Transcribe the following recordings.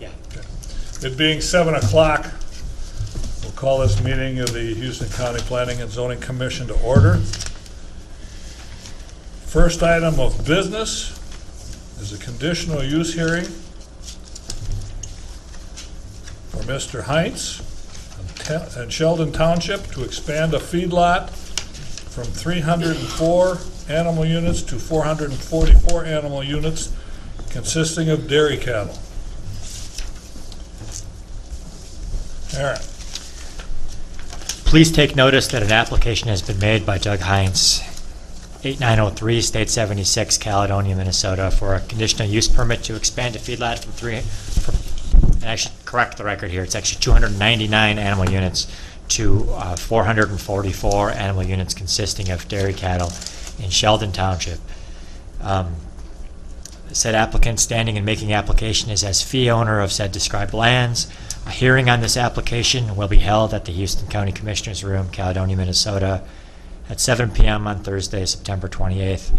Yeah. Okay. It being 7 o'clock, we'll call this meeting of the Houston County Planning and Zoning Commission to order. First item of business is a conditional use hearing for Mr. Heinz in Sheldon Township to expand a feedlot from 304 animal units to 444 animal units consisting of dairy cattle. Aaron. Please take notice that an application has been made by Doug Heinz, 8903 State 76, Caledonia, Minnesota, for a conditional use permit to expand a feedlot and I should correct the record here, it's actually 299 animal units to 444 animal units consisting of dairy cattle in Sheldon Township. Said applicant standing and making application is as fee owner of said described lands. A hearing on this application will be held at the Houston County Commissioners Room, Caledonia, Minnesota, at 7 p.m. on Thursday, September 28th.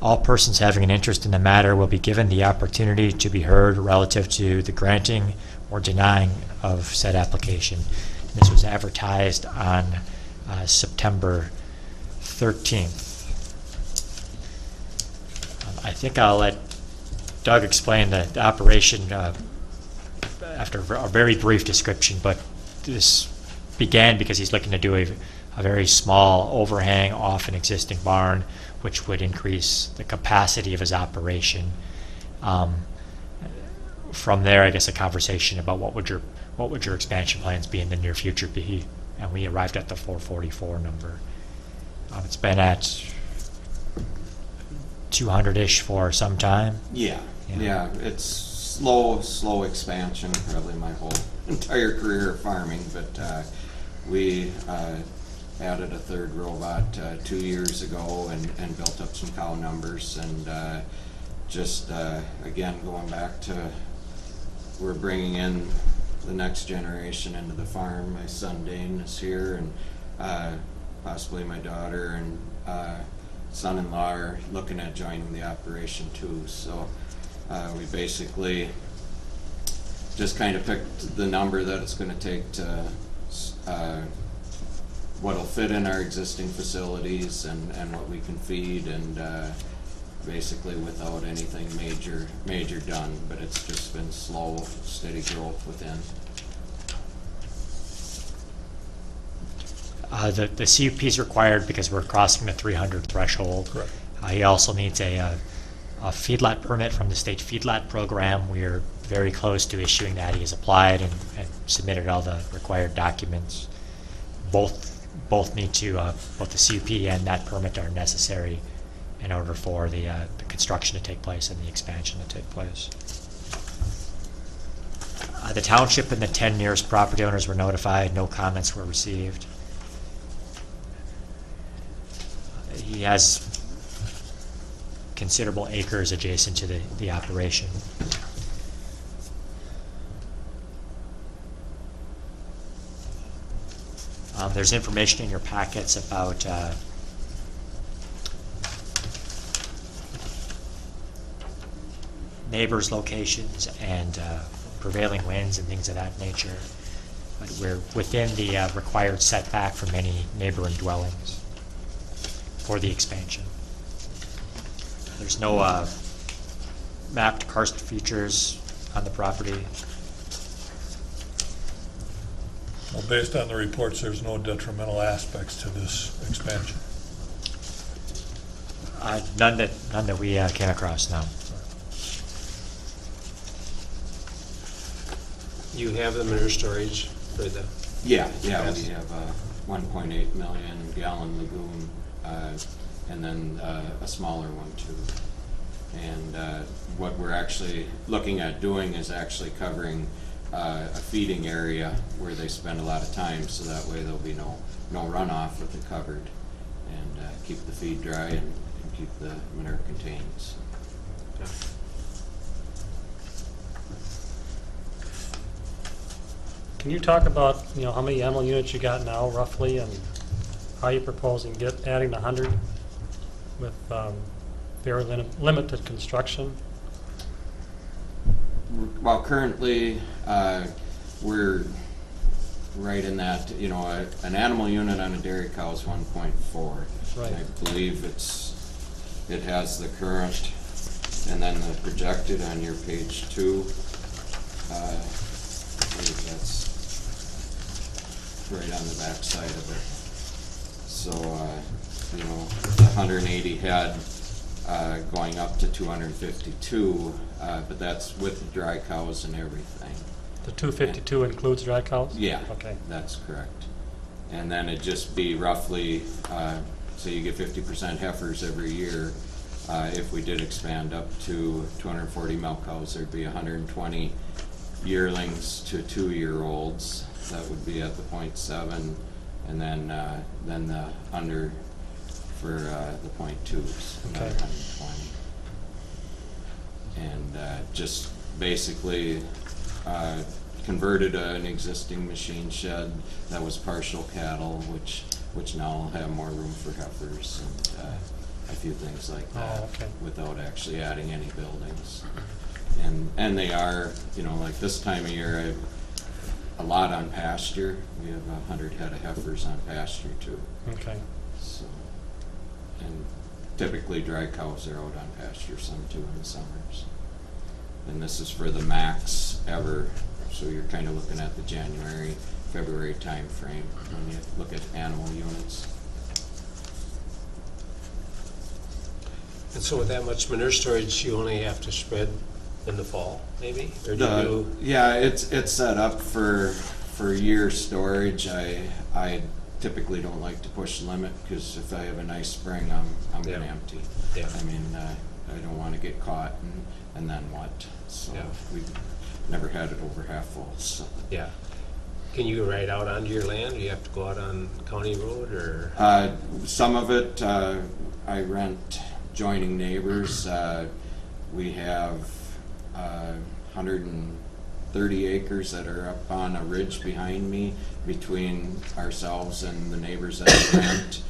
All persons having an interest in the matter will be given the opportunity to be heard relative to the granting or denying of said application. This was advertised on September 13th. I think I'll let Doug explain the operation after a very brief description, but this began because he's looking to do a very small overhang off an existing barn, which would increase the capacity of his operation. From there, I guess a conversation about what would your expansion plans be in the near future be, and we arrived at the 444 number. It's been at 200-ish for some time. Yeah, it's slow expansion, probably my whole entire career of farming, but we added a third robot 2 years ago and built up some cow numbers, and just again going back to we're bringing in the next generation into the farm. My son Dane is here, and possibly my daughter and son-in-law are looking at joining the operation too. So we basically just kind of picked the number that it's going to take to what'll fit in our existing facilities and what we can feed, and basically without anything major done, but it's just been slow, steady growth within. The CUP is required because we're crossing the 300 threshold. Correct. He also needs a feedlot permit from the state feedlot program. We're very close to issuing that. He has applied and submitted all the required documents. Both need to, both the CUP and that permit are necessary in order for the construction to take place and the expansion to take place. The township and the 10 nearest property owners were notified. No comments were received. He has considerable acres adjacent to the operation. There's information in your packets about neighbors' locations and prevailing winds and things of that nature. But we're within the required setback from any neighboring dwellings for the expansion. There's no mapped karst features on the property. Well, based on the reports, there's no detrimental aspects to this expansion. None that we came across, no. You have them in your storage for the... Yeah, we Yes. have a 1.8 million gallon lagoon, and then a smaller one too. And what we're actually looking at doing is actually covering a feeding area where they spend a lot of time, so that way there'll be no runoff with it covered, and keep the feed dry and keep the manure contained. So. Can you talk about, how many animal units you got now roughly, and how you're proposing adding 100 with very limited construction? Well, currently, we're right in that, you know, an animal unit on a dairy cow is 1.4. Right. I believe it has the current, and then the projected on your page 2. I believe that's right on the back side of it. So, you know, the 180 head going up to 252, but that's with dry cows and everything. The 252 includes dry cows? Yeah, Okay. that's correct. And then it'd just be roughly, so you get 50% heifers every year. If we did expand up to 240 milk cows, there'd be 120 yearlings to 2-year-olds. That would be at the 0.7, and then the under for the 0.2s, Okay. 120. And just basically converted an existing machine shed that was partial cattle, which now will have more room for heifers and a few things like that, Oh, okay. without actually adding any buildings. And they are, you know, like this time of year, I've a lot on pasture. We have 100 head of heifers on pasture too. Okay. So, and typically dry cows are out on pasture some too in the summers. And this is for the max ever, so you're kind of looking at the January, February time frame when you look at animal units. And so with that much manure storage, you only have to spread in the fall, maybe? Or do you? Yeah, it's set up for year storage. I typically don't like to push the limit, because if I have a nice spring, I'm Yeah. gonna empty. Yeah. I mean, I don't want to get caught and then what? So Yeah. we've never had it over half full. So. Yeah. Can you ride out onto your land? Do you have to go out on county road or? Some of it I rent joining neighbors. We have 130 acres that are up on a ridge behind me between ourselves and the neighbors that I rent.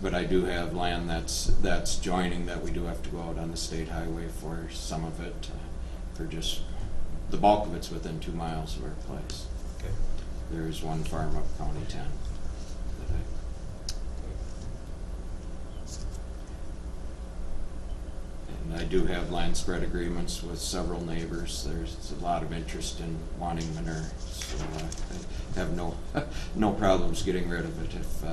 But I do have land that's joining that we do have to go out on the state highway for some of it. For just the bulk of it's within 2 miles of our place. Okay. There is one farm up County 10 that and I do have land spread agreements with several neighbors. There's a lot of interest in wanting manure, so I have no problems getting rid of it if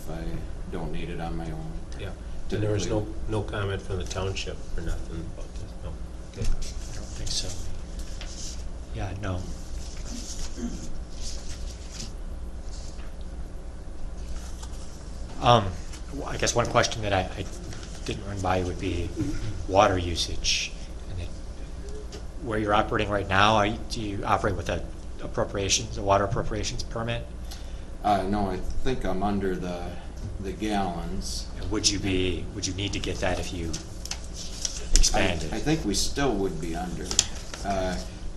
I don't need it on my own. Yeah. And there was Typically- no comment from the township or nothing about this? No? Okay. I don't think so. Yeah, no. I guess one question that I didn't run by would be water usage. And where you're operating right now, do you operate with a water appropriations permit? No, I think I'm under the gallons. And would you need to get that if you expanded? I think we still would be under,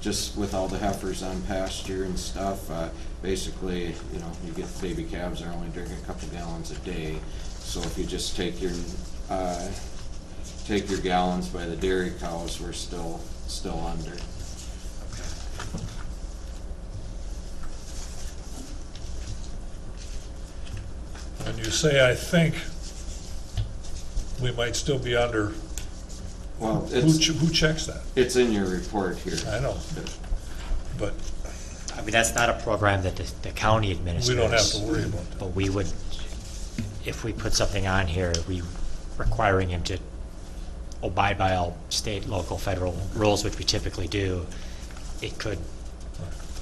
just with all the heifers on pasture and stuff. Basically, you know, you get baby calves are only drinking a couple gallons a day. So if you just take your gallons by the dairy cows, we're still under. And you say, I think, we might still be under, Well, who checks that? it's in your report here. I know, but I mean, that's not a program that the county administers. we don't have to worry about that. But we would, if we put something on here, we requiring him to abide by all state, local, federal rules, which we typically do, it could,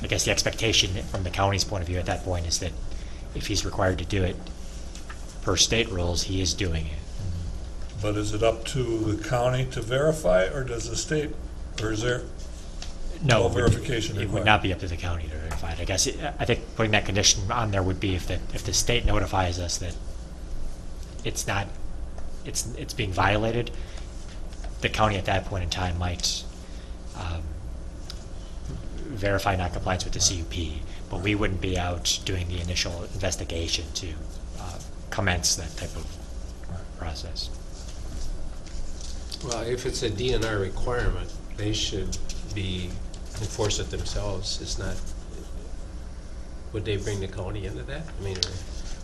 I guess the expectation from the county's point of view at that point is that if he's required to do it per state rules, he is doing it. But is it up to the county to verify, or does the state, or is there No, no it would- verification It required? would not be up to the county to verify it. I guess, I think putting that condition on there would be if the state notifies us that it's being violated, the county at that point in time might verify non-compliance with the CUP, but we wouldn't be out doing the initial investigation to commence that type of process. Well, if it's a DNR requirement, they should be, enforce it themselves, it's not, would they bring the county into that? I mean,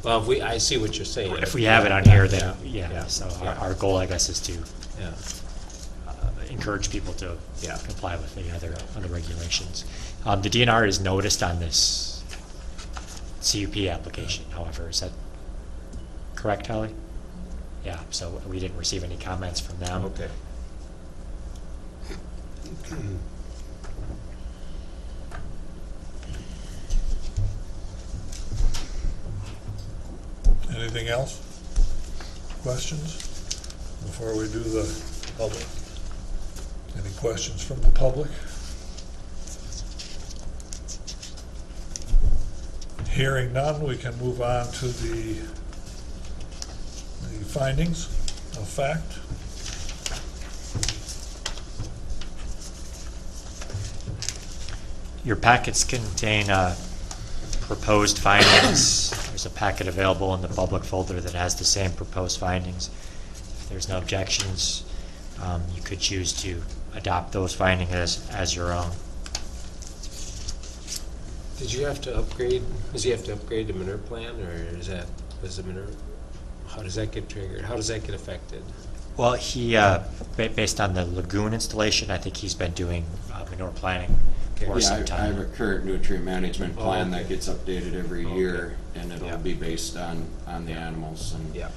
well, if I see what you're saying. If we have it on here, then, Yeah, yeah, so yeah. our goal, I guess, is to Yeah. encourage people to Yeah. comply with the other regulations. The DNR is noticed on this CUP application, however, is that correct, Holly? Yeah, so we didn't receive any comments from them. Okay. Anything else? Questions before we do the public? Any questions from the public? Hearing none, we can move on to the findings of fact. Your packets contain proposed findings. There's a packet available in the public folder that has the same proposed findings. If there's no objections, you could choose to adopt those findings as your own. Did you have to upgrade, does he have to upgrade the manure plan, or is that, was the manure, how does that get triggered? How does that get affected? Well, he, based on the lagoon installation, I think he's been doing manure planning for Yeah, some I have time. a current nutrient management plan that okay. gets updated every Okay. year, and it'll Yeah. be based on the animals, and Yeah.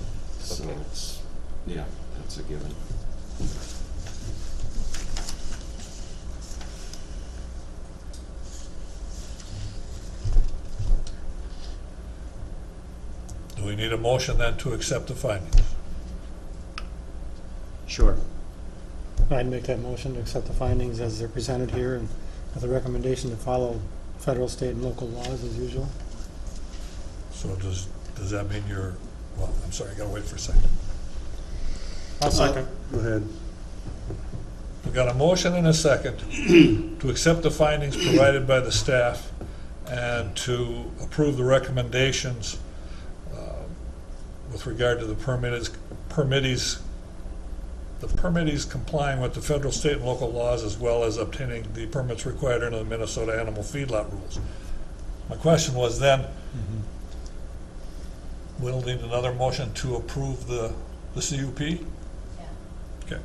so Okay. it's, yeah, that's a given. Do we need a motion then to accept the findings? Sure. I'd make that motion to accept the findings as they're presented here and with a recommendation to follow federal, state, and local laws as usual. So does that mean you're, well, I'm sorry, I gotta wait for a second. I'll second. Go ahead. We've got a motion and a second to accept the findings provided by the staff and to approve the recommendations with regard to the permittees complying with the federal, state, and local laws, as well as obtaining the permits required under the Minnesota Animal Feedlot rules. My question was then, we'll need another motion to approve the CUP? Yeah. Okay.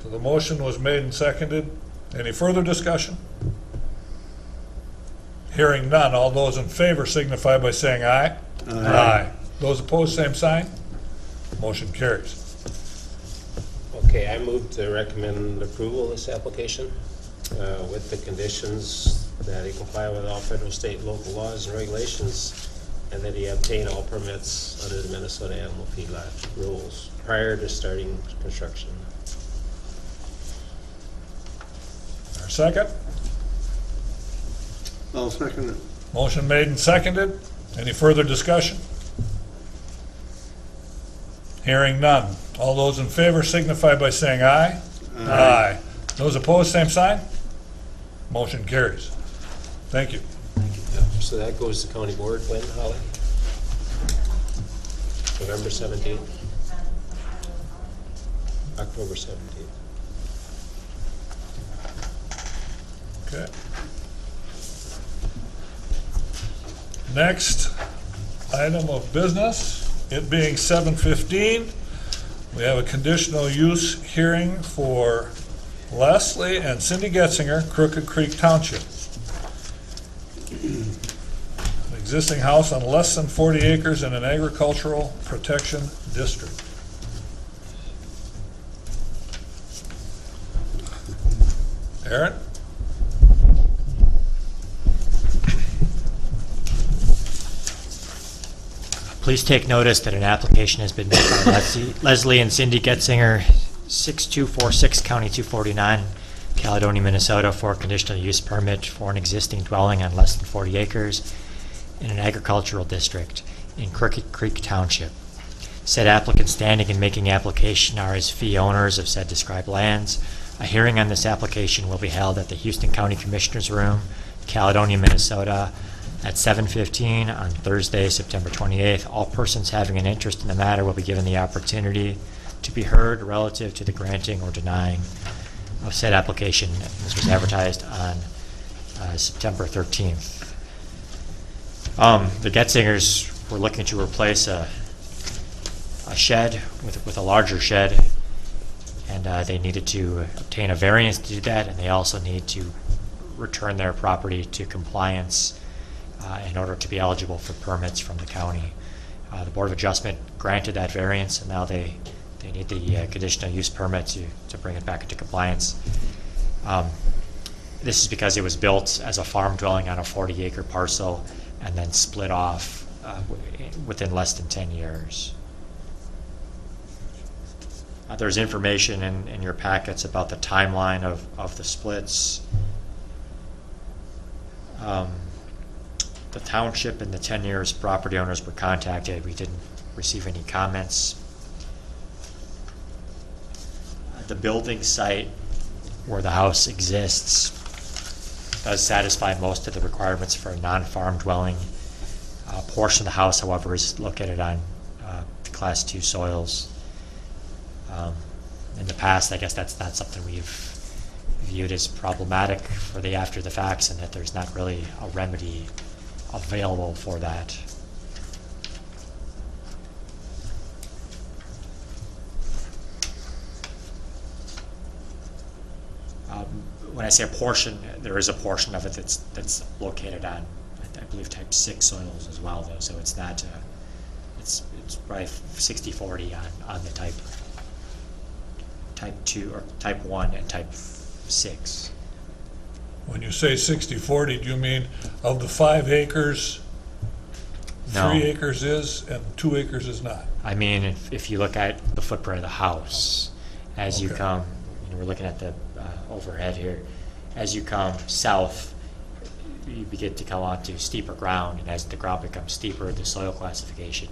So the motion was made and seconded. Any further discussion? Hearing none, all those in favor signify by saying aye. Aye. Those opposed, same sign. Motion carries. Okay, I move to recommend approval of this application with the conditions that he comply with all federal, state, and local laws and regulations, and that he obtain all permits under the Minnesota Animal Feedlot rules prior to starting construction. Our second? I'll second it. Motion made and seconded. Any further discussion? Hearing none. All those in favor signify by saying aye. Aye. Those opposed, same sign. Motion carries. Thank you. So that goes to county board when, Holly? November 17th? October 17th. Okay. Next item of business, it being 7:15, we have a conditional use hearing for Leslie and Cindy Getzinger, Crooked Creek Township. An existing house on less than 40 acres in an agricultural protection district. Aaron? Please take notice that an application has been made by Leslie and Cindy Getzinger, 6246 County 249, Caledonia, Minnesota, for a conditional use permit for an existing dwelling on less than 40 acres in an agricultural district in Crooked Creek Township. Said applicant standing and making application are as fee owners of said described lands. A hearing on this application will be held at the Houston County Commissioners Room, Caledonia, Minnesota, at 7:15 on Thursday, September 28th. All persons having an interest in the matter will be given the opportunity to be heard relative to the granting or denying of said application. This was advertised on September 13th. The Getzingers were looking to replace a shed with a larger shed, and they needed to obtain a variance to do that, and they also need to return their property to compliance in order to be eligible for permits from the county. The Board of Adjustment granted that variance, and now they need the conditional use permit to bring it back into compliance. This is because it was built as a farm dwelling on a 40-acre parcel and then split off within less than 10 years. There's information in your packets about the timeline of the splits. The township and the 10 years property owners were contacted. We didn't receive any comments. The building site where the house exists does satisfy most of the requirements for a non-farm dwelling. A portion of the house, however, is located on Class 2 soils. In the past, I guess that's not something we've viewed as problematic for the after the facts, and that there's not really a remedy available for that. When I say a portion, there is a portion of it that's located on, I believe, type 6 soils as well, though. So it's not, it's probably 60-40 on the type 2 or type 1 and type 6. When you say 60-40, do you mean of the 5 acres, No. 3 acres is and 2 acres is not? I mean, if you look at the footprint of the house, as you Okay. come, we're looking at the overhead here, as you come south, you begin to come onto steeper ground, and as the ground becomes steeper, the soil classification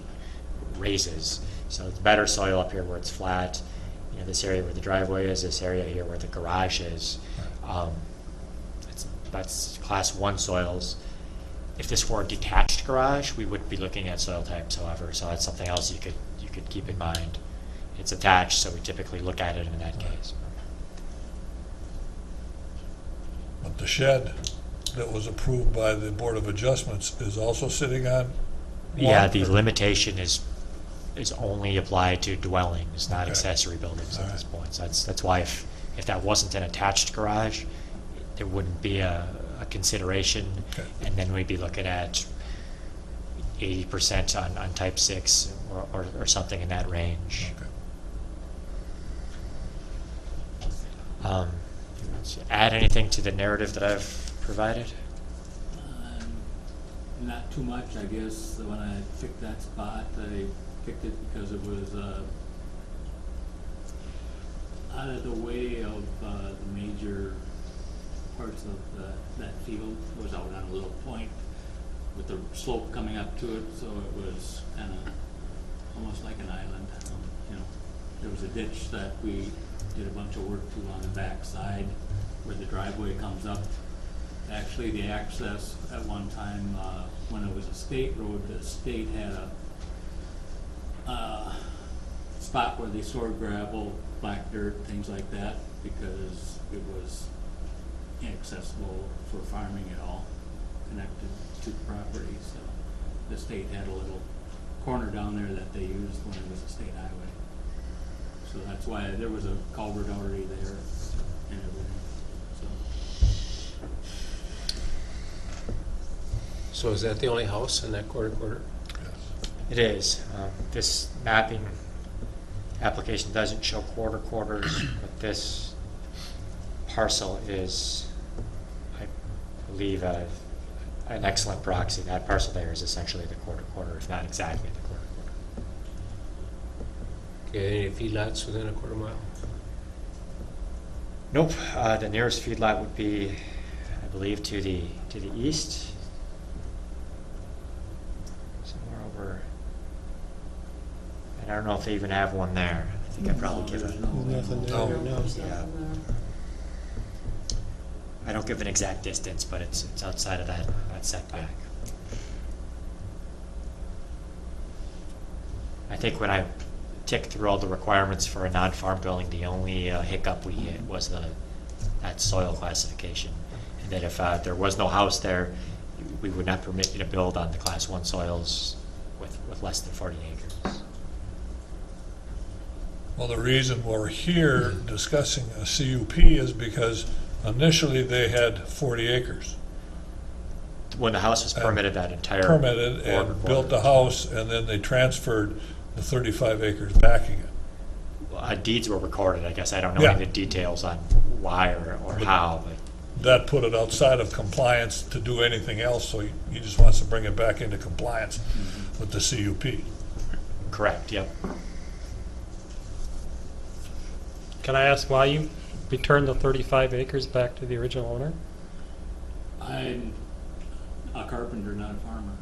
raises. So it's better soil up here where it's flat. You know, this area where the driveway is, this area here where the garage is. That's Class 1 soils. If this were a detached garage, we would be looking at soil types, however, so that's something else you could keep in mind. It's attached, so we typically look at it in that case. But the shed that was approved by the Board of Adjustments is also sitting on? Yeah, lot? the limitation is only applied to dwellings, not Okay. accessory buildings All at this right. point. So that's why if that wasn't an attached garage, there wouldn't be a consideration, Okay. and then we'd be looking at 80% on type 6 or something in that range. Okay. Add anything to the narrative that I've provided? Not too much, I guess. When I picked that spot, I picked it because it was out of the way of the major parts of that field. It was out on a little point with the slope coming up to it, so it was kind of almost like an island. You know, there was a ditch that we did a bunch of work to on the back side where the driveway comes up. Actually, the access at one time, when it was a state road, the state had a spot where they stored gravel, black dirt, things like that, because it was inaccessible for farming at all, connected to the property. So the state had a little corner down there that they used when it was a state highway. So that's why there was a culvert already there and everything, so. So is that the only house in that quarter? It is. This mapping application doesn't show quarters, but this parcel is, I believe, an excellent proxy. That parcel there is essentially the quarter, if not exactly the quarter. Okay, any feedlots within a quarter mile? Nope. The nearest feedlot would be, I believe, to the east. Somewhere over. And I don't know if they even have one there. I think I'd probably give it. Nothing there No. right now. Yeah. I don't give an exact distance, but it's outside of that setback. I think when I ticked through all the requirements for a non-farm building, the only hiccup we hit was the that soil classification. And that if there was no house there, we would not permit you to build on the Class 1 soils with less than 40 acres. Well, the reason we're here discussing a CUP is because initially they had 40 acres When the house was permitted, that entire permitted board and recorded. built the house, and then they transferred the 35 acres back again. Deeds were recorded, I guess. I don't know Yeah. any of the details on why or how, but That put it outside of compliance to do anything else, so he just wants to bring it back into compliance with the CUP. correct, yep. Can I ask why you returned the 35 acres back to the original owner? I'm a carpenter, not a farmer.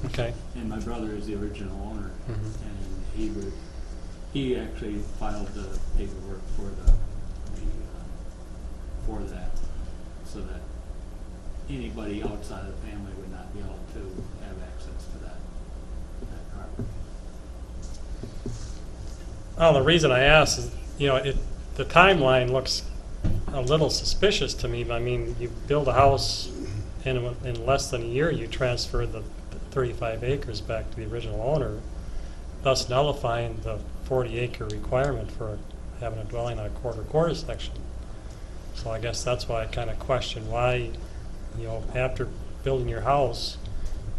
Okay. And my brother is the original owner. Mhm. And he actually filed the paperwork for for that, so that anybody outside of the family would not be able to have access to that property. Oh, the reason I asked is, the timeline looks a little suspicious to me. I mean, you build a house and in less than a year, you transfer the 35 acres back to the original owner, thus nullifying the 40-acre requirement for having a dwelling on a quarter section. So I guess that's why I kind of question why, after building your house,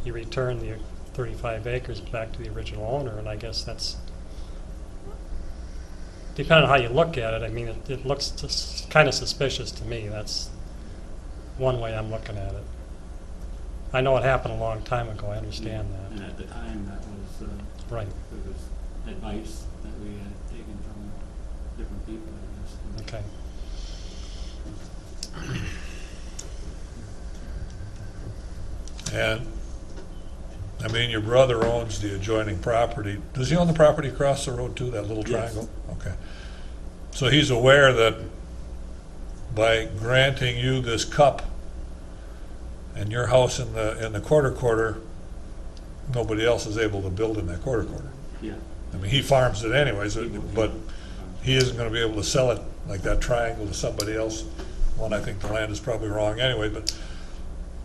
you return the 35 acres back to the original owner, and I guess that's, depending on how you look at it, I mean, it looks just kind of suspicious to me. That's one way I'm looking at it. I know it happened a long time ago, I understand And that. at the time, that was, Right, it was advice that we had taken from different people, I guess. okay. And, I mean, your brother owns the adjoining property. Does he own the property across the road too, that little Yes. triangle? Okay. So he's aware that by granting you this cup and your house in the quarter, nobody else is able to build in that quarter. Yeah. I mean, he farms it anyways, but he isn't gonna be able to sell it like that triangle to somebody else. One, I think the land is probably wrong anyway, but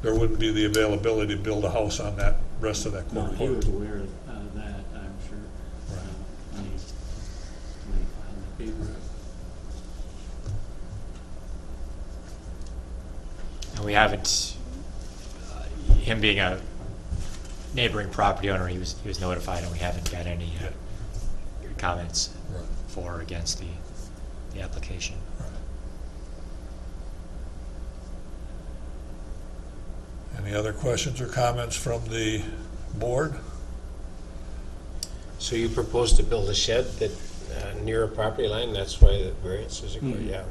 there wouldn't be the availability to build a house on that rest of that No, quarter. he was aware of that, I'm sure, Right. when he filed the paper. And we haven't, him being a neighboring property owner, he was notified, and we haven't got any comments Right. for or against the application. Any other questions or comments from the board? So you propose to build a shed that, near a property line, that's why the variance is required, Mhm. yeah.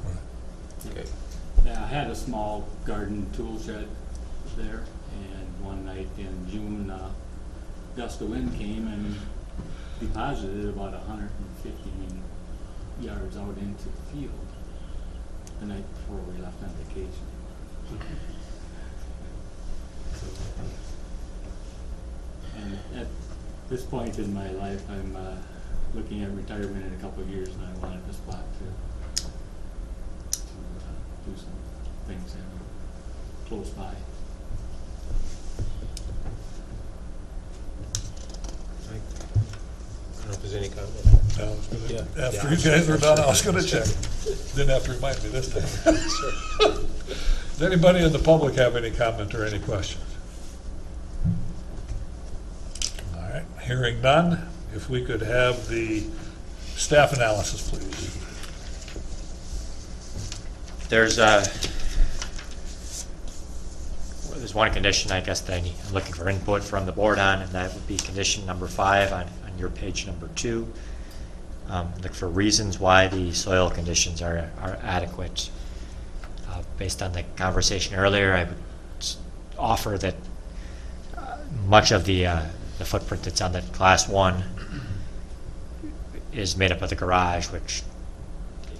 Okay. Yeah, I had a small garden tool shed there, and one night in June, gust of wind came and deposited about 150 yards out into the field the night before we left on vacation. And at this point in my life, I'm looking at retirement in a couple of years, and I wanted this spot to do some things that are close by. I don't know if there's any comment. I was gonna- Yeah. After Yeah. you guys were done, I was gonna check. Didn't have to remind me this time. Does anybody in the public have any comment or any questions? All right, hearing none, if we could have the staff analysis, please. There's one condition, I guess, that I'm looking for input from the board on, and that would be condition number 5 on your page number 2. Look for reasons why the soil conditions are adequate. Based on the conversation earlier, I would offer that much of the footprint that's on the Class 1 is made up of the garage, which,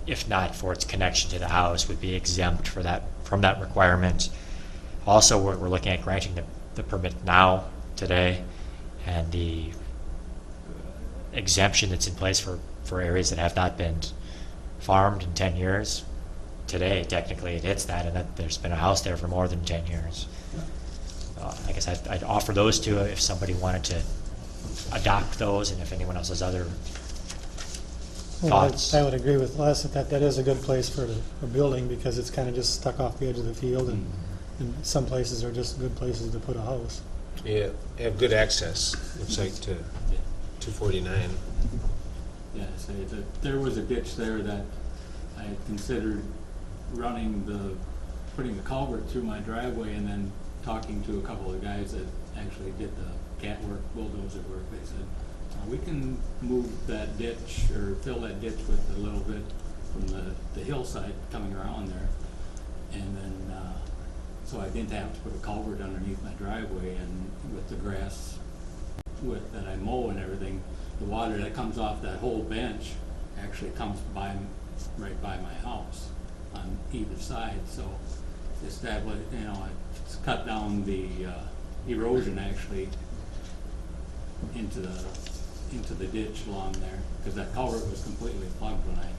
if not for its connection to the house, would be exempt from that requirement. Also, we're looking at granting the permit now, today, and the exemption that's in place for areas that have not been farmed in 10 years today, technically, it hits that, and that there's been a house there for more than 10 years. I guess I'd offer those two if somebody wanted to adopt those, and if anyone else has other Well, thoughts. I would agree with Les that that is a good place for a building because it's kind of just stuck off the edge of the field, and some places are just good places to put a house. Yeah, have good access, looks like, to 249. Yeah, say that there was a ditch there that I had considered putting the culvert through my driveway, and then talking to a couple of guys that actually did the cat work, bulldozer work. They said, we can move that ditch or fill that ditch with a little bit from the hillside coming around there. And then, so I didn't have to put a culvert underneath my driveway, and with the grass that I mow and everything, the water that comes off that whole bench actually comes right by my house on either side. So it's it's cut down the erosion actually into the ditch along there, because that culvert was completely plugged when I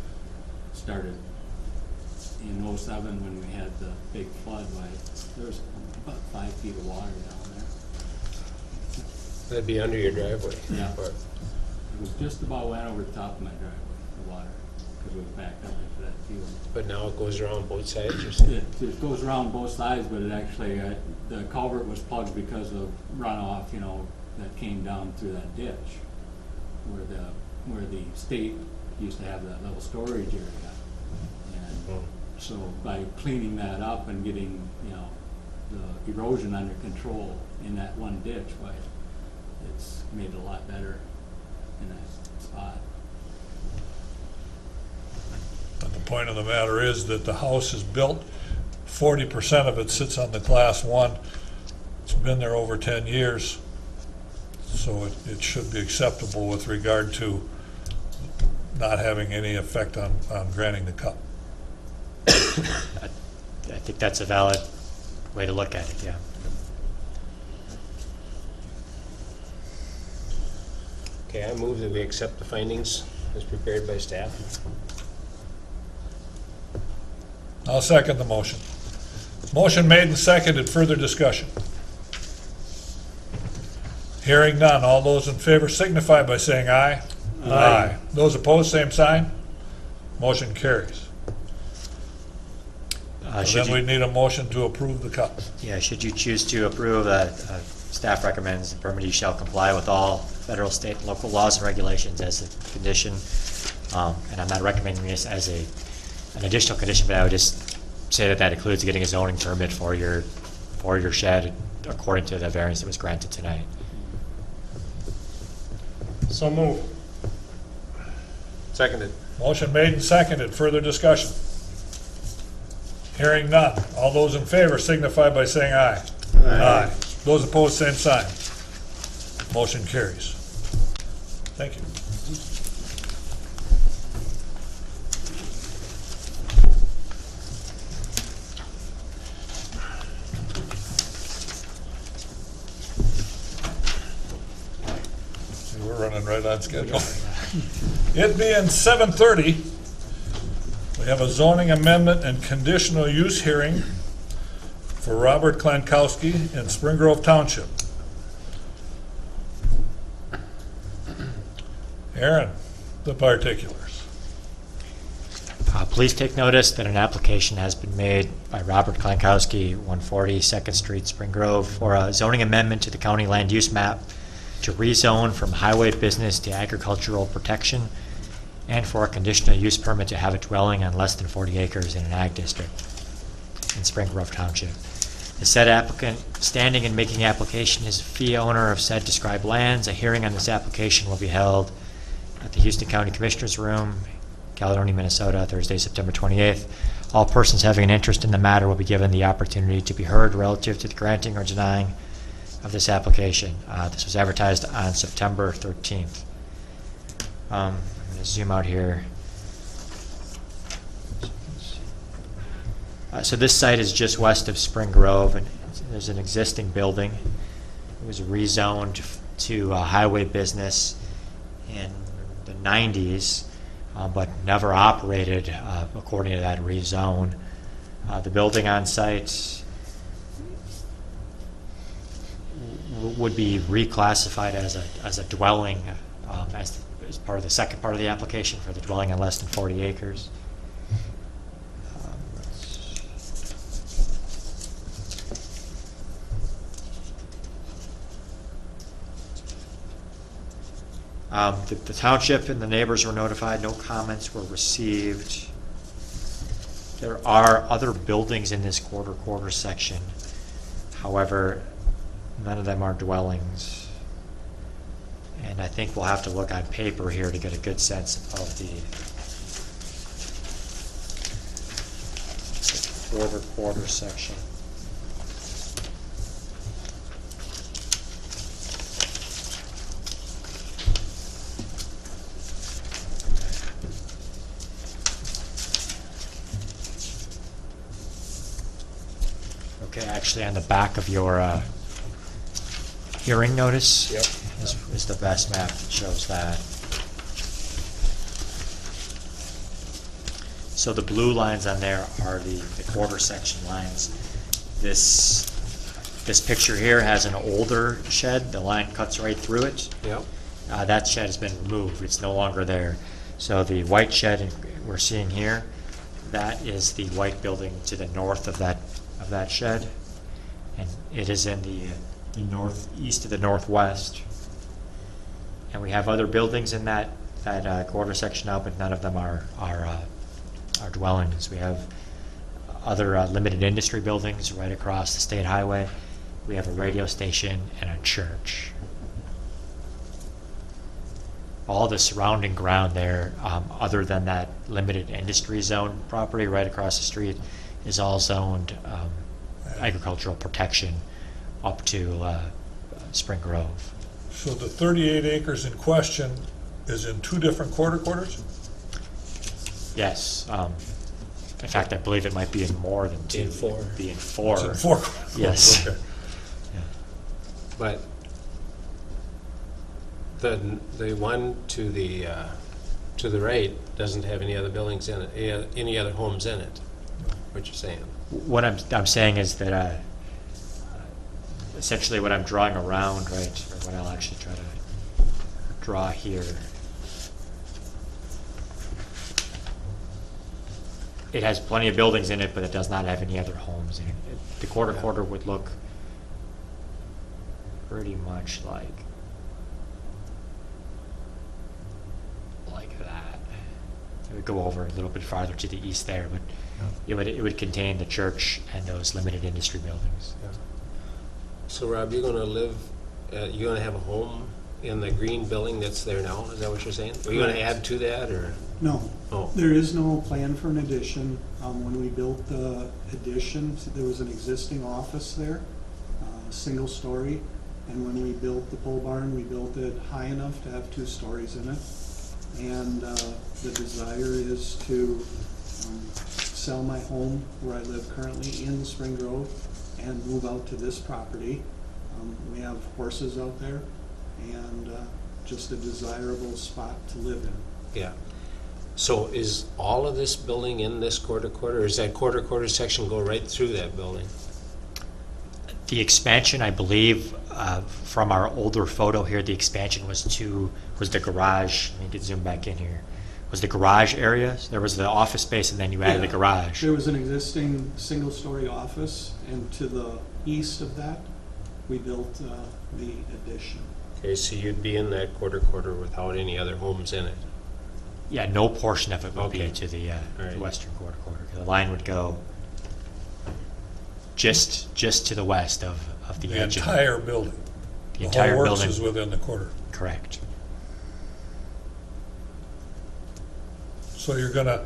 started in '07 when we had the big flood. There was about 5 feet of water down there. That'd be under your driveway. Yeah. Or- It was just about went over the top of my driveway, the water, because it was backed up into that field. But now it goes around both sides, you're saying? It goes around both sides, but it actually, the culvert was plugged because of runoff, that came down through that ditch where the state used to have that little storage area. And so by cleaning that up and getting, the erosion under control in that one ditch, it's made it a lot better in that spot. But the point of the matter is that the house is built, 40% of it sits on the Class 1. It's been there over 10 years, so it should be acceptable with regard to not having any effect on granting the cut. I think that's a valid way to look at it, yeah. Okay, I move that we accept the findings as prepared by staff. I'll second the motion. Motion made and seconded. Further discussion? Hearing none. All those in favor signify by saying aye. Aye. Those opposed, same sign. Motion carries. So then we need a motion to approve the cut. Yeah, should you choose to approve, staff recommends the permittee shall comply with all federal, state, and local laws and regulations as a condition. And I'm not recommending this as an additional condition, but I would just say that includes getting a zoning permit for your shed according to the variance that was granted tonight. So move. Seconded. Motion made and seconded. Further discussion? Hearing none. All those in favor signify by saying aye. Aye. Those opposed, same sign. Motion carries. Thank you. See, we're running right on schedule. It being 7:30, we have a zoning amendment and conditional use hearing for Robert Klankowski in Spring Grove Township. Aaron, the particulars. Please take notice that an application has been made by Robert Klankowski, 140 2nd Street, Spring Grove, for a zoning amendment to the county land use map to rezone from highway business to agricultural protection, and for a conditional use permit to have a dwelling on less than 40 acres in an ag district in Spring Grove Township. The said applicant standing and making application is a fee owner of said described lands. A hearing on this application will be held at the Houston County Commissioners Room, Caledonia, Minnesota, Thursday, September 28th. All persons having an interest in the matter will be given the opportunity to be heard relative to the granting or denying of this application. This was advertised on September 13th. I'm going to zoom out here. So this site is just west of Spring Grove, and there's an existing building. It was rezoned to highway business in the 90s. but never operated according to that rezone. The building on site would be reclassified as a dwelling as part of the second part of the application for the dwelling on less than 40 acres. The township and the neighbors were notified, no comments were received. There are other buildings in this quarter section. However, none of them are dwellings. And I think we'll have to look on paper here to get a good sense of the quarter section. Okay, actually on the back of your hearing notice is the best map that shows that. So the blue lines on there are the quarter section lines. This picture here has an older shed. The line cuts right through it. Yep. That shed has been removed. It's no longer there. So the white shed we're seeing here, that is the white building to the north of that shed, and it is in the northeast to the northwest. And we have other buildings in that quarter section now, but none of them are dwellings. We have other limited industry buildings right across the state highway. We have a radio station and a church. All the surrounding ground there, other than that limited industry zone property right across the street, is all zoned agricultural protection up to Spring Grove. So the 38 acres in question is in two different quarters? Yes. In fact, I believe it might be in more than two. In four. It'd be in four. It's in four quarters? Yes. Okay. But the one to the right doesn't have any other buildings in it, any other homes in it. What you're saying? What I'm saying is that essentially what I'm drawing around, right, or what I'll actually try to draw here. It has plenty of buildings in it, but it does not have any other homes in it. The quarter would look pretty much like that. It would go over a little bit farther to the east there, but it would contain the church and those limited industry buildings. Yeah. So Rob, you're gonna have a home in the green building that's there now? Is that what you're saying? Are you gonna add to that, or? No, Oh. there is no plan for an addition. When we built the addition, there was an existing office there, single story. And when we built the pole barn, we built it high enough to have 2 stories in it. And the desire is to sell my home where I live currently in Spring Grove and move out to this property. We have horses out there and just a desirable spot to live in. Yeah. So is all of this building in this quarter, or does that quarter section go right through that building? The expansion, I believe, from our older photo here, the expansion was the garage. Let me get zoom back in here. Was the garage area? So there was the office space, and then you added the garage. There was an existing single-story office, and to the east of that, we built the addition. Okay, so you'd be in that quarter without any other homes in it? Yeah, no portion of it would be Okay. to the Right. western quarter. The line would go just to the west of the The edge. entire building? The entire The whole building. works is within the quarter? Correct. So you're gonna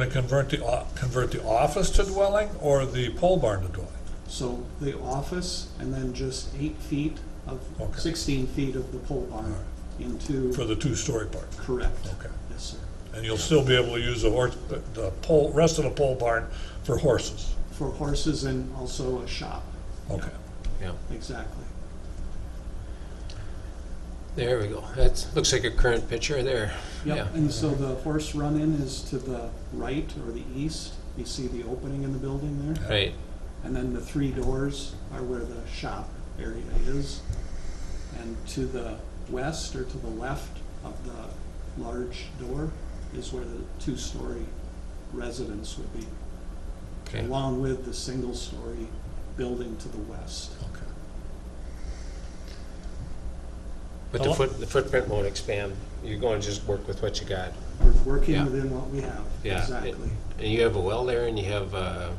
convert the office to dwelling or the pole barn to dwelling? So the office, and then just 8 feet of, Okay. 16 feet of the pole barn into. For the 2-story part? Correct. Okay. Yes, sir. And you'll still be able to use the rest of the pole barn for horses? For horses and also a shop, Okay. Yeah. exactly. There we go. That looks like a current picture there. Yep, Yeah. and so the horse run-in is to the right or the east. You see the opening in the building there? Right. And then the 3 doors are where the shop area is. And to the west or to the left of the large door is where the 2-story residence would be, Okay. along with the single-story building to the west. Okay. But the footprint won't expand. You're going to just work with what you got. We're working Yeah. within what we have, Yeah. exactly. And you have a well there, and you have the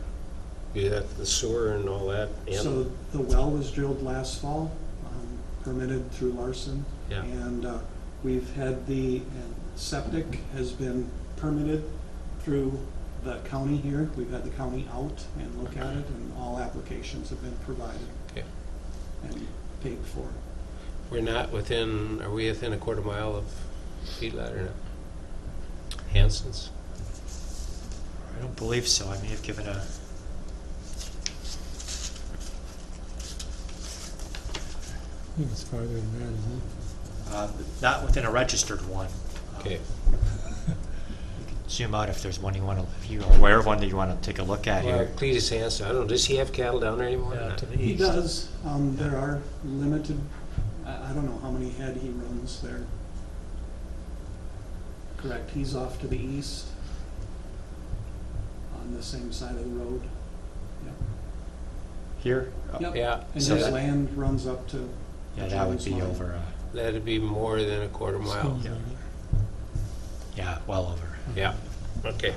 sewer and all that. And So the well was drilled last fall, permitted through Larson. Yeah. And we've had the septic has been permitted through the county here. We've had the county out and look at it, and all applications have been provided Okay. and paid for. We're not within. Are we within a quarter mile of feedlot or not? Hanson's. I don't believe so. I may have given a. I think it's farther than that, isn't it? Not within a registered one. Okay. Zoom out if there's one you want to, if you're aware of one that you want to take a look at Well, here. Cletus Hanson. I don't know. Does he have cattle down there anymore? or Yeah, not? to the He east. does, there are limited, I don't know how many head he runs there. Correct, he's off to the east on the same side of the road. Yep. Here? Oh, Yep. Yeah. And So his that- land runs up to. Yeah, that would John's be line. over, That'd be more than a quarter mile. Sounds yeah. like it. yeah, well over. Yeah. Okay.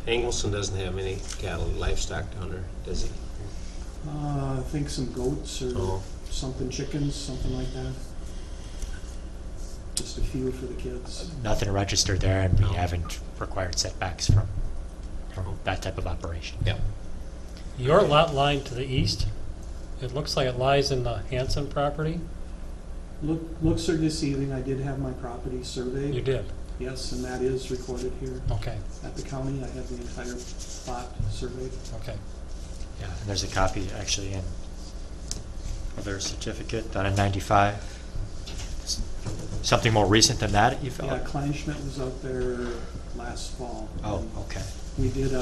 Engelson doesn't have any cattle, livestock down there, does he? I think some goats or Oh. something, chickens, something like that. Just a few for the kids. Nothing registered there, and we No. haven't required setbacks from that type of operation. Yeah. Your lot line to the east, it looks like it lies in the Hanson property. Looks are deceiving, I did have my property surveyed. You did, Yes, and that is recorded here okay, at the county. I have the entire plot surveyed. okay. Yeah, and there's a copy actually in of their certificate done in '95. Something more recent than that, you felt? Yeah, Kleinschmidt was out there last fall. Oh, and okay. We did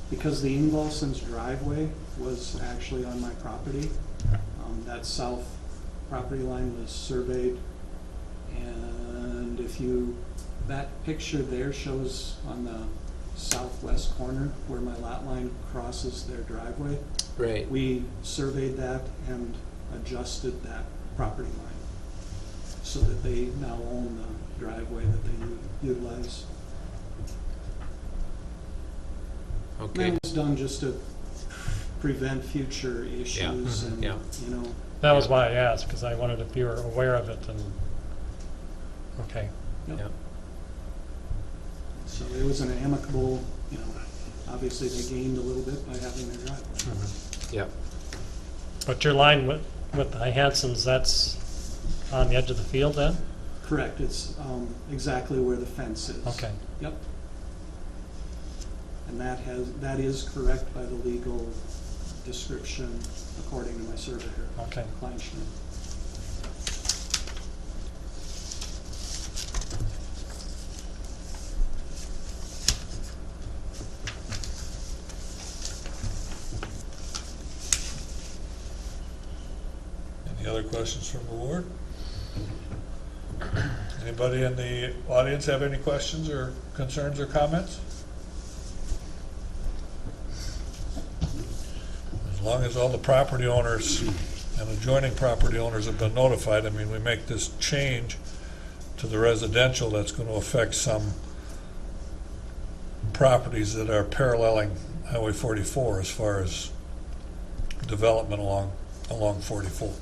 because the Ingolson's driveway was actually on my property, that south property line was surveyed. And that picture there shows on the southwest corner where my lot line crosses their driveway. Right. We surveyed that and adjusted that property line so that they now own the driveway that they utilize. Okay. That was done just to prevent future issues and, Yeah. you know. That was why I asked, because I wanted if you were aware of it and, okay. Yep. Yeah. So it was an amicable, you know, obviously they gained a little bit by having their driveway. Yeah. But your line with the Hansons, that's on the edge of the field then? Correct, it's exactly where the fence is. Okay. Yep. And that is correct by the legal description according to my surveyor, Okay. Kleinschmidt. Any other questions from the board? Anybody in the audience have any questions or concerns or comments? As long as all the property owners and adjoining property owners have been notified, I mean, we make this change to the residential that's going to affect some properties that are paralleling Highway 44 as far as development along 44.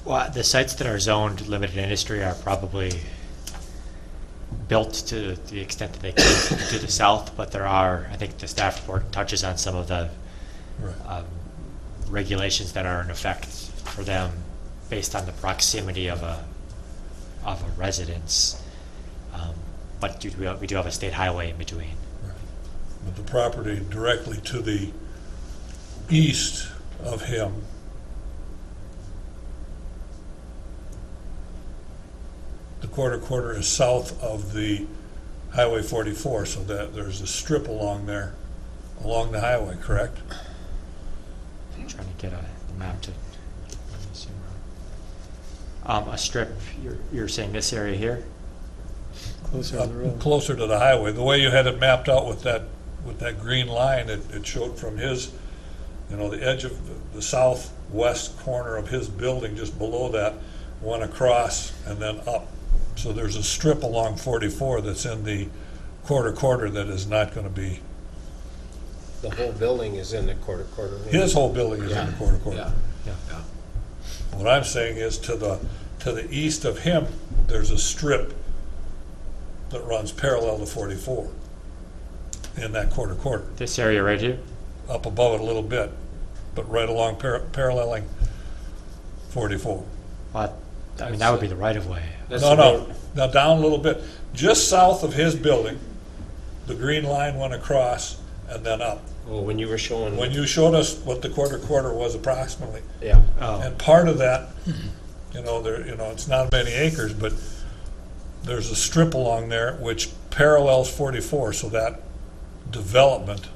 Well, the sites that are zoned limited industry are probably built to the extent that they can to the south, but there are, I think the staff report touches on some of the Right. regulations that are in effect for them based on the proximity of a residence. But we do have a state highway in between. But the property directly to the east of him quarter is south of the Highway 44, so that there's a strip along there, along the highway, correct? I'm trying to get a map to. A strip, you're saying this area here? Closer to the road. Closer to the highway. The way you had it mapped out with that green line, it showed from his, the edge of the southwest corner of his building, just below that, went across and then up. So there's a strip along 44 that's in the quarter that is not going to be, The whole building is in the quarter. his whole building is in the quarter. Yeah. Yeah. What I'm saying is to the east of him, there's a strip that runs parallel to 44 in that quarter, This area right here? up above it a little bit, but right along paralleling 44. Well, I mean, that would be the right of way. That's No, the no, road. now down a little bit, just south of his building, the green line went across and then up. Well, when you were showing. When you showed us what the quarter was approximately, Yeah, Oh, and part of that, it's not many acres, but there's a strip along there which parallels 44, so that development,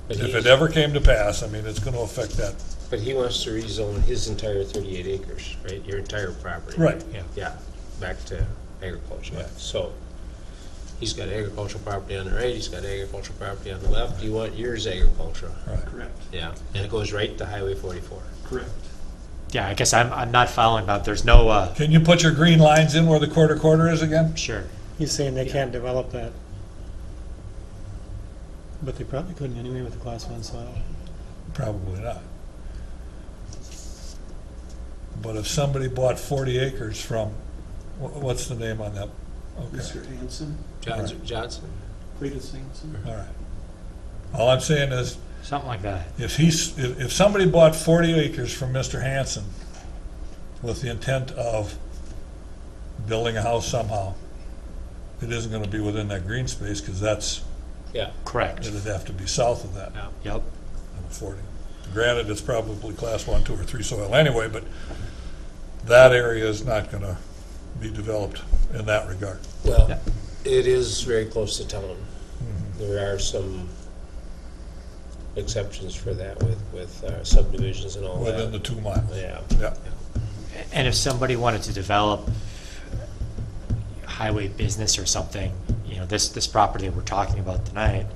but if he, it ever came to pass, I mean, it's gonna affect that. but he wants to rezone his entire 38 acres, right? Your entire property. Right. Yeah, back to agriculture. Right. So he's got agricultural property on the right, he's got agricultural property on the left. You want yours agricultural. Right. Correct, Yeah, and it goes right to Highway 44. correct. yeah, I guess I'm not following about, there's no, Can you put your green lines in where the quarter is again? sure. He's saying they can't develop that. But they probably couldn't anyway with the class 1 soil. Probably not. But if somebody bought 40 acres from, what's the name on that? Okay, Mr. Hanson, Johnson? Cletus Hanson. all right. All I'm saying is, Something like that. if somebody bought 40 acres from Mr. Hanson with the intent of building a house somehow, it isn't gonna be within that green space, because Yeah, Correct. it'd have to be south of that. yeah. Yep. of 40. Granted, it's probably class 1, 2, or 3 soil anyway, but that area is not gonna be developed in that regard. Well, Yeah. it is very close to town. There are some exceptions for that with subdivisions and all that. Within the 2 miles. Yeah. Yeah. And if somebody wanted to develop highway business or something, this property that we're talking about tonight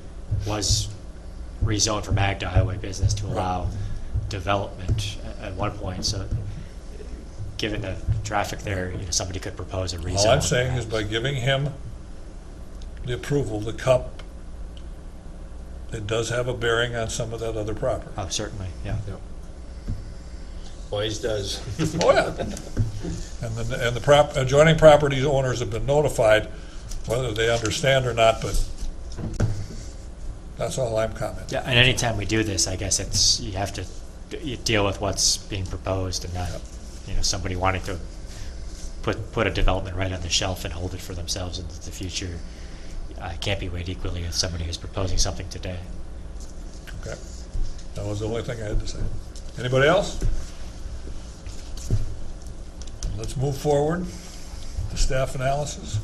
was rezoned from ag to highway business to allow development at one point, so given the traffic there, somebody could propose a rezone. All I'm saying is by giving him the approval, the CUP, it does have a bearing on some of that other property. Oh, certainly, yeah. Always does. Oh, yeah. And the adjoining property owners have been notified, whether they understand or not, but that's all I'm commenting. Yeah, and anytime we do this, I guess you have to deal with what's being proposed and not, somebody wanting to put a development right on the shelf and hold it for themselves into the future. Can't be weighed equally with somebody who's proposing something today. Okay. That was the only thing I had to say. Anybody else? Let's move forward to staff analysis.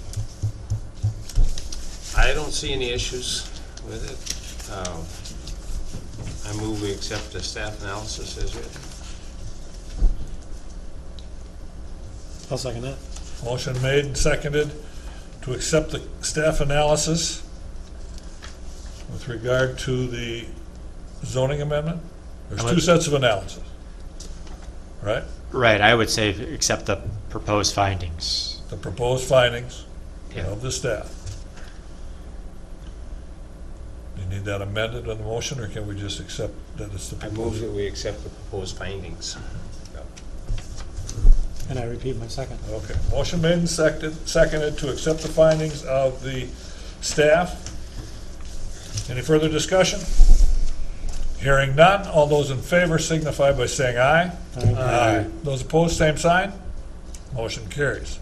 I don't see any issues with it. I move we accept the staff analysis as written. I'll second that. Motion made and seconded to accept the staff analysis with regard to the zoning amendment. There's 2 sets of analysis, right? Right, I would say accept the proposed findings. The proposed findings Yeah. of the staff. You need that amended on the motion, or can we just accept that it's the I move proposed? that we accept the proposed findings. And I repeat my second. Okay, motion made and seconded to accept the findings of the staff. Any further discussion? Hearing none, all those in favor signify by saying aye. Aye. Those opposed, same sign. Motion carries.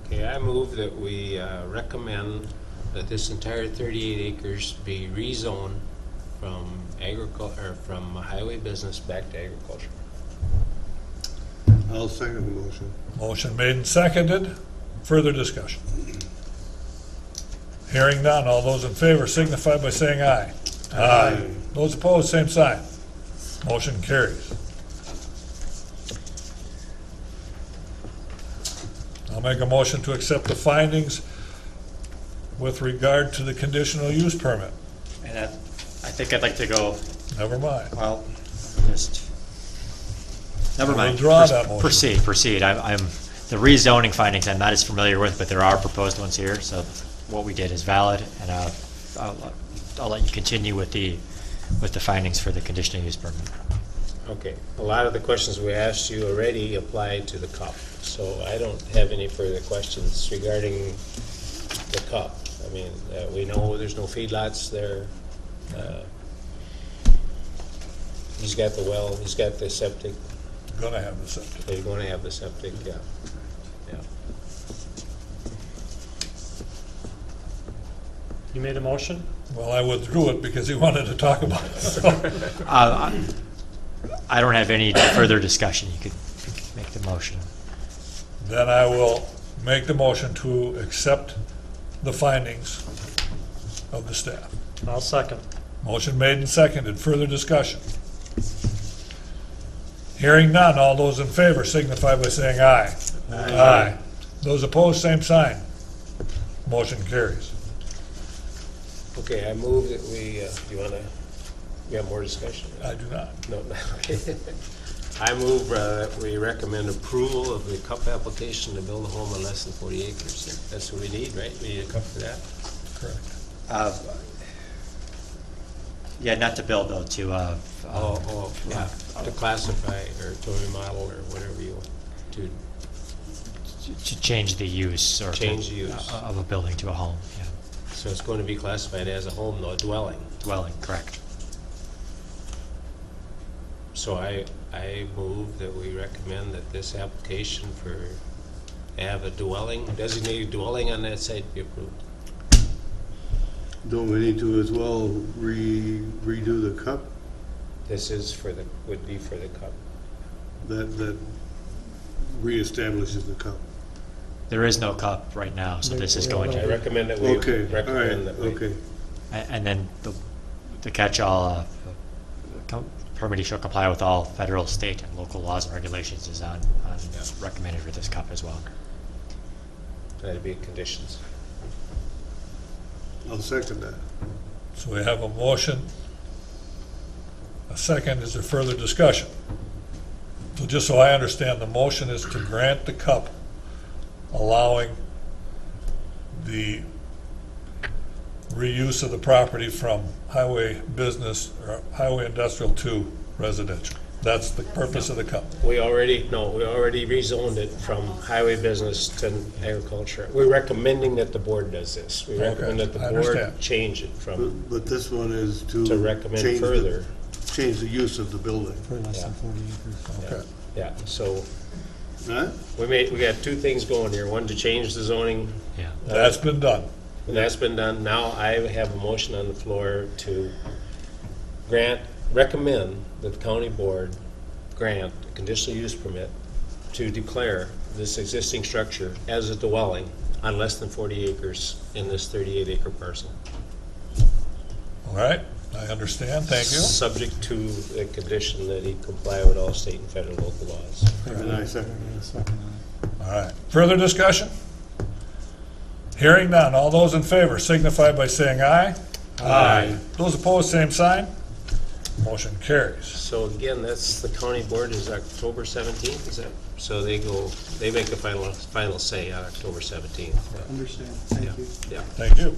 Okay, I move that we recommend that this entire 38 acres be rezoned from from highway business back to agriculture. I'll second the motion. Motion made and seconded. Further discussion. Hearing none, all those in favor signify by saying aye. Aye. Those opposed, same sign. Motion carries. I'll make a motion to accept the findings with regard to the conditional use permit. And I think I'd like to go, Never mind. well, just, never mind. Withdraw that motion. Proceed. I'm, the rezoning findings I'm not as familiar with, but there are proposed ones here, so what we did is valid, and I'll let you continue with the findings for the conditional use permit. Okay, a lot of the questions we asked you already apply to the cup, so I don't have any further questions regarding the cup. I mean, we know there's no feedlots there. He's got the well, he's got the septic, Gonna have the septic. they're going to have the septic, yeah. Yeah. You made a motion? Well, I withdrew it because he wanted to talk about it. So, I don't have any further discussion. You could make the motion. then I will make the motion to accept the findings of the staff. I'll second. Motion made and seconded. Further discussion. Hearing none, all those in favor signify by saying aye. Aye. Those opposed, same sign. Motion carries. Okay, I move that we, you want to, you have more discussion? I do not. No, okay. I move that we recommend approval of the CUP application to build a home on less than 40 acres. That's what we need, right? We need a CUP for that? Correct. Yeah, not to build though, to, yeah. To classify or to remodel or whatever you want to. to change the use or Change the use. of a building to a home, yeah. So it's going to be classified as a home, though, a dwelling. Dwelling, correct. So I move that we recommend that this application for have a dwelling, designated dwelling on that site be approved. Don't we need to as well redo the cup? This is for the, would be for the CUP. That reestablishes the cup. There is no cup right now, so this is going I to, recommend that we Okay, all right, recommend that we. okay. and then the catch-all, permitting shall comply with all federal, state, and local laws and regulations is on recommended for this cup as well. That'd be conditions. I'll second that. So we have a motion. A second. Is there further discussion? So just so I understand, the motion is to grant the CUP, allowing the reuse of the property from highway business or highway industrial to residential. That's the purpose of the CUP. We already rezoned it from highway business to agriculture. We're recommending that the board does this. We Okay, recommend that the I board understand. change it from, But this one is to. to recommend change the- further. Change the use of the building. For less than 40 acres. Okay. Yeah, so Right? we got two things going here. One, to change the zoning. Yeah. That's been done. And that's been done. Now I have a motion on the floor to recommend that the county board grant a conditional use permit to declare this existing structure as a dwelling on less than 40 acres in this 38-acre parcel. All right, I understand. Thank you. Subject to the condition that he comply with all state and federal local laws. And I second. All right. Further discussion? Hearing none. All those in favor signify by saying aye. Aye. Those opposed, same sign. Motion carries. So again, that's the county board is October 17th, is that? So they make the final say on October 17th. Understand, thank Yeah. you. Yeah. Thank you.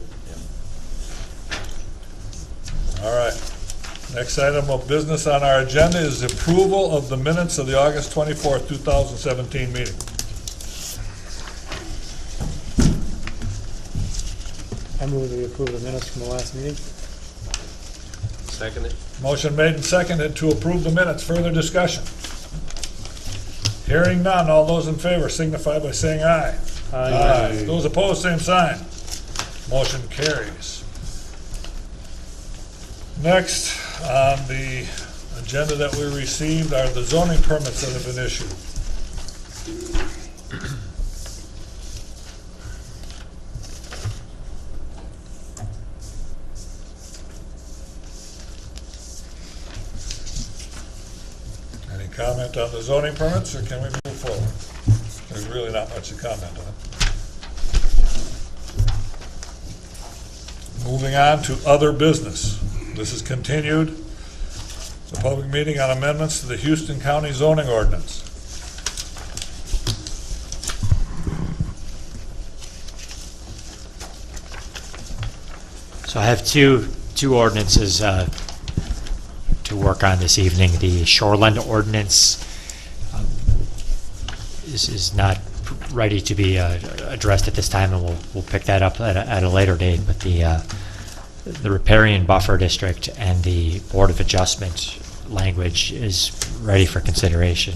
All right. Next item of business on our agenda is approval of the minutes of the August 24th, 2017 meeting. I move that we approve the minutes from the last meeting. Second it? Motion made and seconded to approve the minutes. Further discussion? Hearing none. All those in favor signify by saying aye. Aye. Those opposed, same sign. Motion carries. Next on the agenda that we received are the zoning permits that have been issued. Any comment on the zoning permits, or can we move forward? There's really not much to comment on. Moving on to other business. This is continued. The public meeting on amendments to the Houston County zoning ordinance. So I have two ordinances to work on this evening. The shoreland ordinance is not ready to be addressed at this time, and we'll pick that up at a later date. But the riparian buffer district and the Board of Adjustment language is ready for consideration.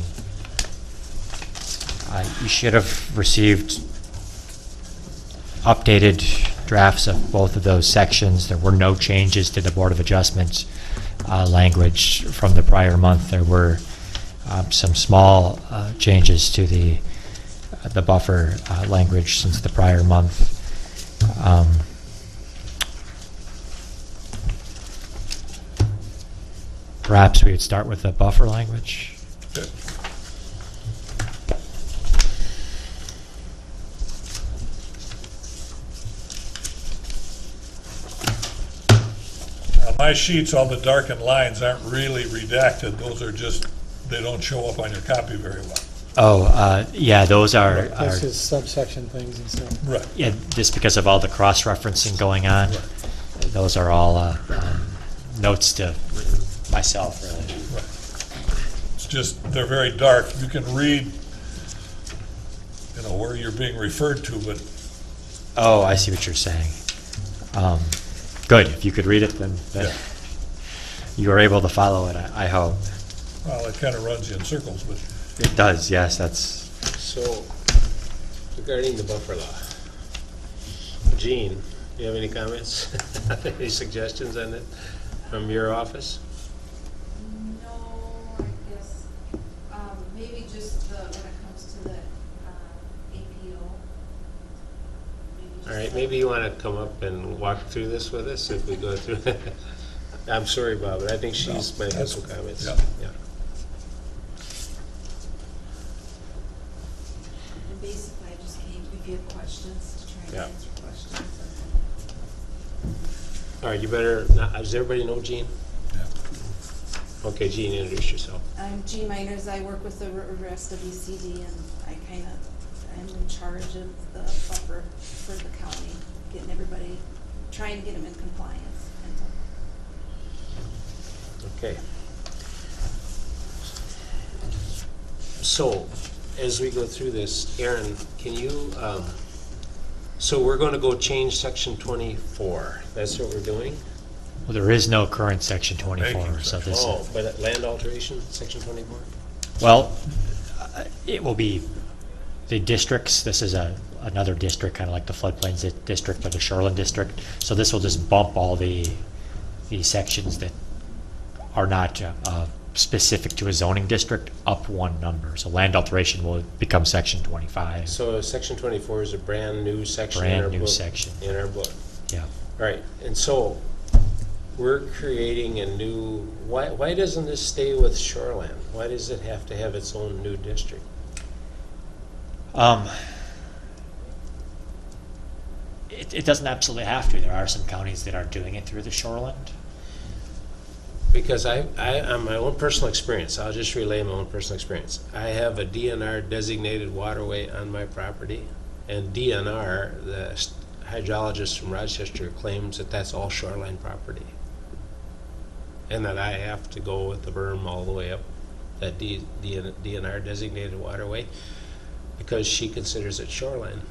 You should have received updated drafts of both of those sections. There were no changes to the Board of Adjustment language from the prior month. There were some small changes to the buffer language since the prior month. Perhaps we would start with the buffer language. Okay. On my sheets, all the darkened lines aren't really redacted. Those are just, they don't show up on your copy very well. Oh, yeah, those are That's just subsection things and stuff. Right. yeah, just because of all the cross-referencing going on. Right. Those are all notes to myself, really. Right. It's just, they're very dark. You can read, where you're being referred to, but Oh, I see what you're saying. Good, if you could read it, then Yeah. you were able to follow it, I hope. well, it kind of runs you in circles, but It does, yes, that's, So, regarding the buffer law, Gene, do you have any comments? Any suggestions on it from your office? No, I guess, maybe just when it comes to the APO. All right, maybe you want to come up and walk through this with us if we go through it. I'm sorry, Bob, but I think she's might have some comments. yeah. Yeah. And basically, I just came if you have questions to try and Yeah. answer questions. All right, you better, does everybody know Gene? yeah. Okay, Gene, introduce yourself. I'm Jean Miners. I work with the rest of ECD, and I'm in charge of the buffer for the county, getting everybody, trying to get them in compliance. Okay. So, as we go through this, Aaron, can you, so we're going to go change section 24. That's what we're doing? well, there is no current section 24, Making so section. this, Oh, but land alteration, section 24? well, it will be the districts. This is another district, kind of like the floodplains district or the shoreline district. So this will just bump all the sections that are not specific to a zoning district up one number. So land alteration will become section 25. So section 24 is a brand new section in our book? Brand new section. In our book. Yeah. All right, and so we're creating a new, why doesn't this stay with shoreland? Why does it have to have its own new district? It doesn't absolutely have to. There are some counties that are doing it through the shoreland. Because on my own personal experience, I'll just relay my own personal experience. I have a DNR designated waterway on my property, and DNR, the hydrologist from Rochester, claims that that's all shoreline property. And that I have to go with the berm all the way up that DNR designated waterway because she considers it shoreline.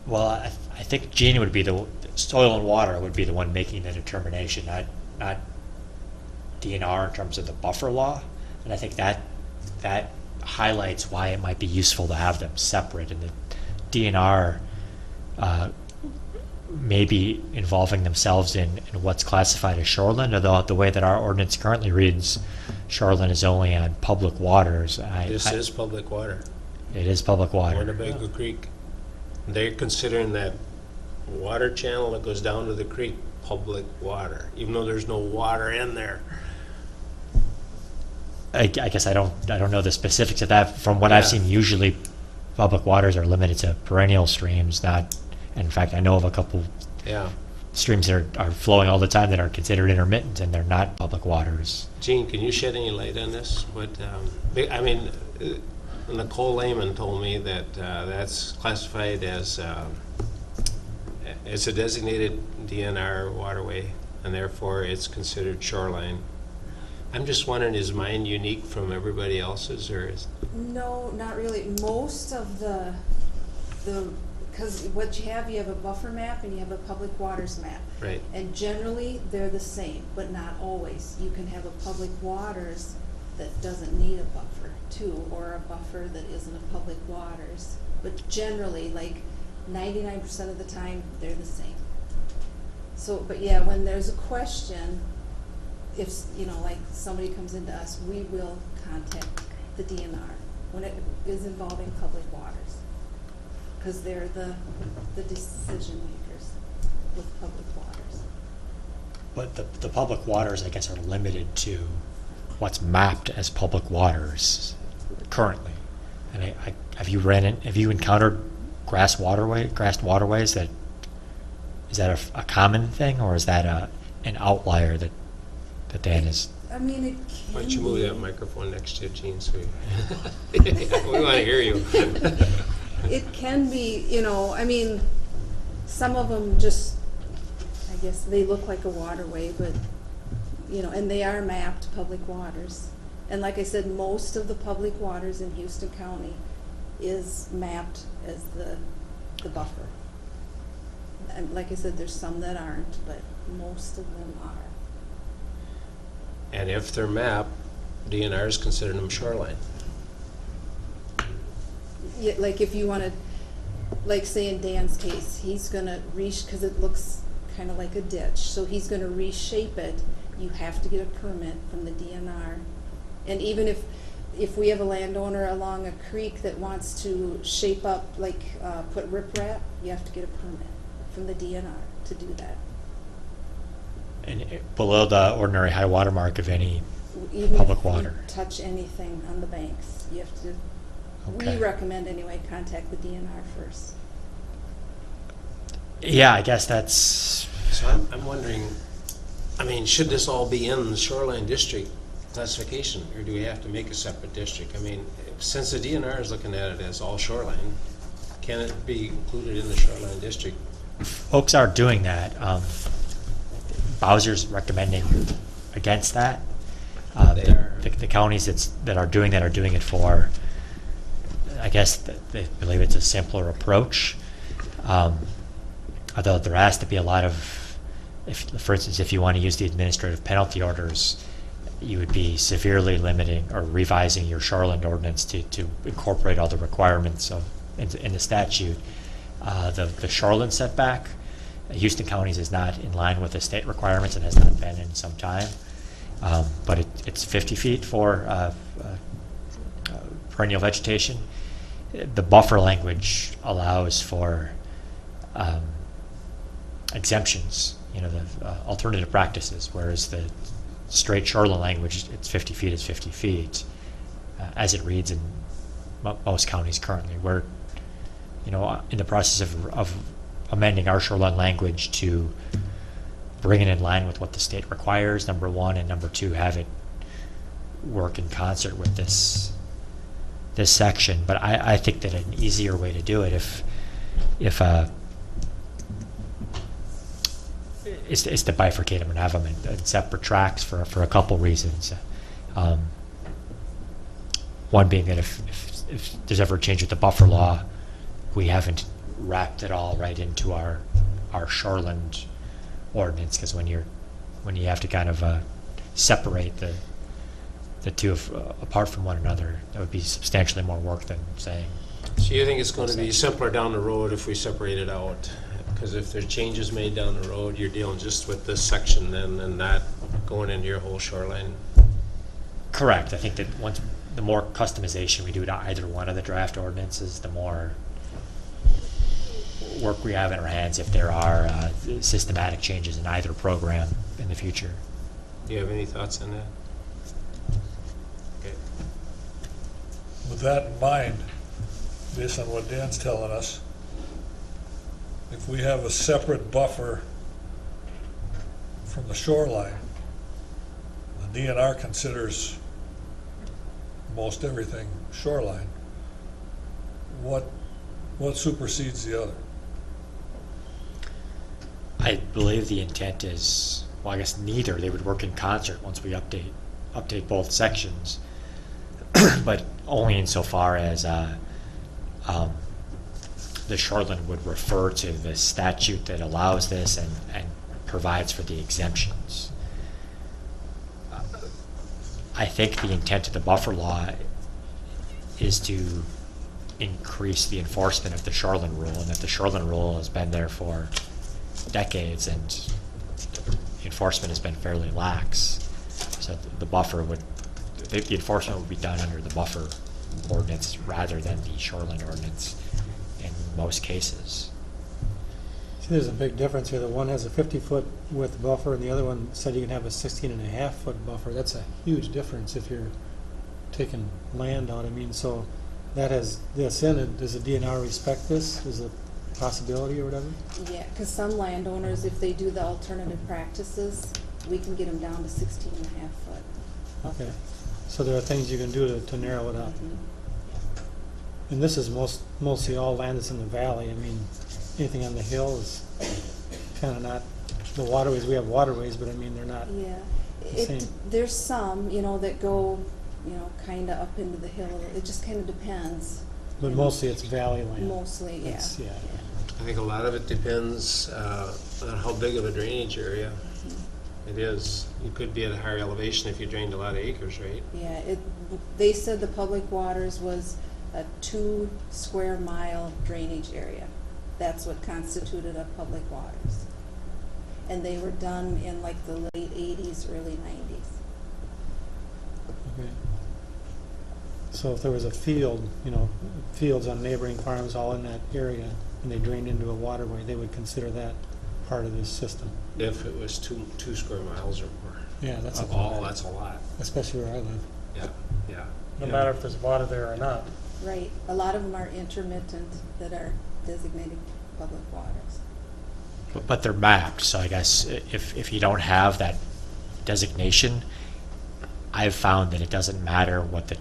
Well, I think Gene would be soil and water would be the one making the determination, not DNR in terms of the buffer law. And I think that highlights why it might be useful to have them separate. And the DNR may be involving themselves in what's classified as shoreline, although the way that our ordinance currently reads, shoreline is only on public waters. This is public water, It is public water. Winnebago Creek. They're considering that water channel that goes down to the creek public water, even though there's no water in there. I guess I don't know the specifics of that. From what I've Yeah. seen, usually public waters are limited to perennial streams, not, in fact, I know of a couple Yeah. streams that are flowing all the time that are considered intermittent, and they're not public waters. Gene, can you shed any light on this? I mean, Nicole Lehman told me that that's classified as it's a designated DNR waterway, and therefore it's considered shoreline. I'm just wondering, is mine unique from everybody else's, or is? No, not really. Most of the, because what you have a buffer map and you have a public waters map. Right. And generally, they're the same, but not always. You can have a public waters that doesn't need a buffer too, or a buffer that isn't a public waters. But generally, like 99% of the time, they're the same. So, but yeah, when there's a question, if, like somebody comes into us, we will contact the DNR when it is involving public waters, because they're the decision makers with public waters. But the public waters, I guess, are limited to what's mapped as public waters currently. And have you encountered grassed waterways that, is that a common thing, or is that an outlier that Dan is? I mean, it can Why don't you move be- that microphone next to you, Gene, so we want to hear you. It can be, I mean, some of them just, I guess, they look like a waterway, but, and they are mapped public waters. And like I said, most of the public waters in Houston County is mapped as the buffer. And like I said, there's some that aren't, but most of them are. And if they're mapped, DNR is considering them shoreline. Yeah, like if you wanted, like say in Dan's case, he's gonna because it looks kind of like a ditch, so he's gonna reshape it. You have to get a permit from the DNR. And even if we have a landowner along a creek that wants to shape up, like put riprap, you have to get a permit from the DNR to do that. And below the ordinary high water mark of any Even public if you water. touch anything on the banks, you have to, Okay. we recommend anyway, contact the DNR first. Yeah, I guess that's, So I'm wondering, I mean, should this all be in the shoreline district classification, or do we have to make a separate district? I mean, since the DNR is looking at it as all shoreline, can it be included in the shoreline district? folks are doing that. Bowser's recommending against that. They are. The counties that are doing it for, I guess they believe it's a simpler approach. Although there has to be a lot of, for instance, if you want to use the administrative penalty orders, you would be severely limiting or revising your shoreline ordinance to incorporate all the requirements in the statute. The shoreline setback, Houston County's is not in line with the state requirements and has not been in some time. But it's 50 feet for perennial vegetation. The buffer language allows for exemptions, the alternative practices, whereas the straight shoreline language, it's 50 feet is 50 feet, as it reads in most counties currently. We're, in the process of amending our shoreline language to bring it in line with what the state requires, number one, and number two, have it work in concert with this section. But I think that an easier way to do it is to bifurcate them and have them in separate tracks for a couple reasons. One being that if there's ever a change with the buffer law, we haven't wrapped it all right into our shoreland ordinance, because when you have to kind of separate the two apart from one another, that would be substantially more work than saying. So you think it's going to be simpler down the road if we separate it out? Because if there's changes made down the road, you're dealing just with this section then and not going into your whole shoreline. Correct. I think that the more customization we do to either one of the draft ordinances, the more work we have in our hands if there are systematic changes in either program in the future. Do you have any thoughts on that? Okay. With that in mind, based on what Dan's telling us, if we have a separate buffer from the shoreline, the DNR considers most everything shoreline, what supersedes the other? I believe the intent is, well, I guess neither. They would work in concert once we update both sections, but only insofar as the shoreline would refer to the statute that allows this and provides for the exemptions. I think the intent of the buffer law is to increase the enforcement of the shoreline rule, and that the shoreline rule has been there for decades and enforcement has been fairly lax. So the buffer would, the enforcement would be done under the buffer ordinance rather than the shoreline ordinance in most cases. See, there's a big difference here. The one has a 50-foot width buffer, and the other one said you can have a 16.5-foot buffer. That's a huge difference if you're taking land out. I mean, so that has this in it. Does the DNR respect this? Is it a possibility or whatever? Yeah, because some landowners, if they do the alternative practices, we can get them down to 16.5 foot. Okay. So there are things you can do to narrow it up. Mhm. And this is mostly all land that's in the valley. I mean, anything on the hill is kind of not, the waterways, we have waterways, but I mean, they're not. Yeah, The same. there's some, that go, kind of up into the hill. It just kind of depends. But mostly it's valley land. Mostly, yeah. It's- yeah. I think a lot of it depends on how big of a drainage area it is. You could be at a higher elevation if you drained a lot of acres, right? Yeah, they said the public waters was a 2 square mile drainage area. That's what constituted a public waters. And they were done in like the late 80s, early 90s. Okay. So if there was a field, fields on neighboring farms all in that area, and they drained into a waterway, they would consider that part of this system. If it was two square miles or more. Yeah, that's a Oh, lot, that's a lot. especially where I live. Yeah, yeah. No matter if there's water there or not. Right, a lot of them are intermittent that are designated public waters. But they're mapped, so I guess if you don't have that designation, I've found that it doesn't matter what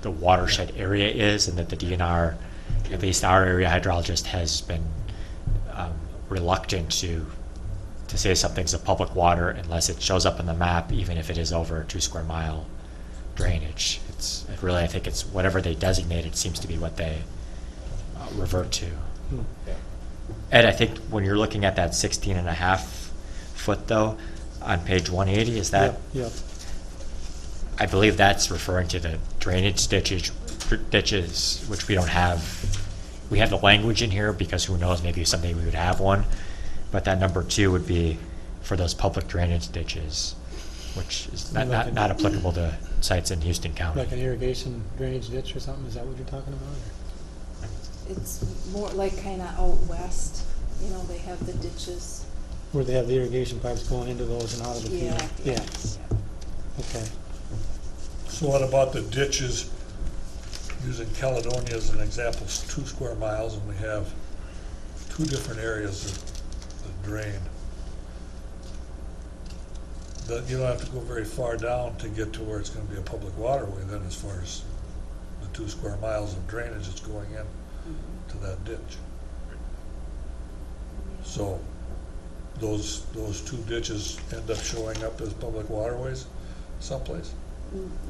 the watershed area is, and that the DNR, at least our area hydrologist, has been reluctant to say something's a public water unless it shows up on the map, even if it is over a 2 square mile drainage. I think it's whatever they designate, it seems to be what they revert to. Ed, I think when you're looking at that 16.5 foot though, on page 180, is that? Yep. I believe that's referring to the drainage ditches, which we don't have. We have the language in here because who knows, maybe someday we would have one. But that number 2 would be for those public drainage ditches, which is not applicable to sites in Houston County. Like an irrigation drainage ditch or something, is that what you're talking about? It's more like kind of out west, they have the ditches. Where they have the irrigation pipes going into those and out of the field? Yeah. Okay. So what about the ditches, using Caledonia as an example, 2 square miles, and we have 2 different areas that drain. You don't have to go very far down to get to where it's gonna be a public waterway then, as far as the 2 square miles of drainage that's going in to that ditch. So those 2 ditches end up showing up as public waterways someplace?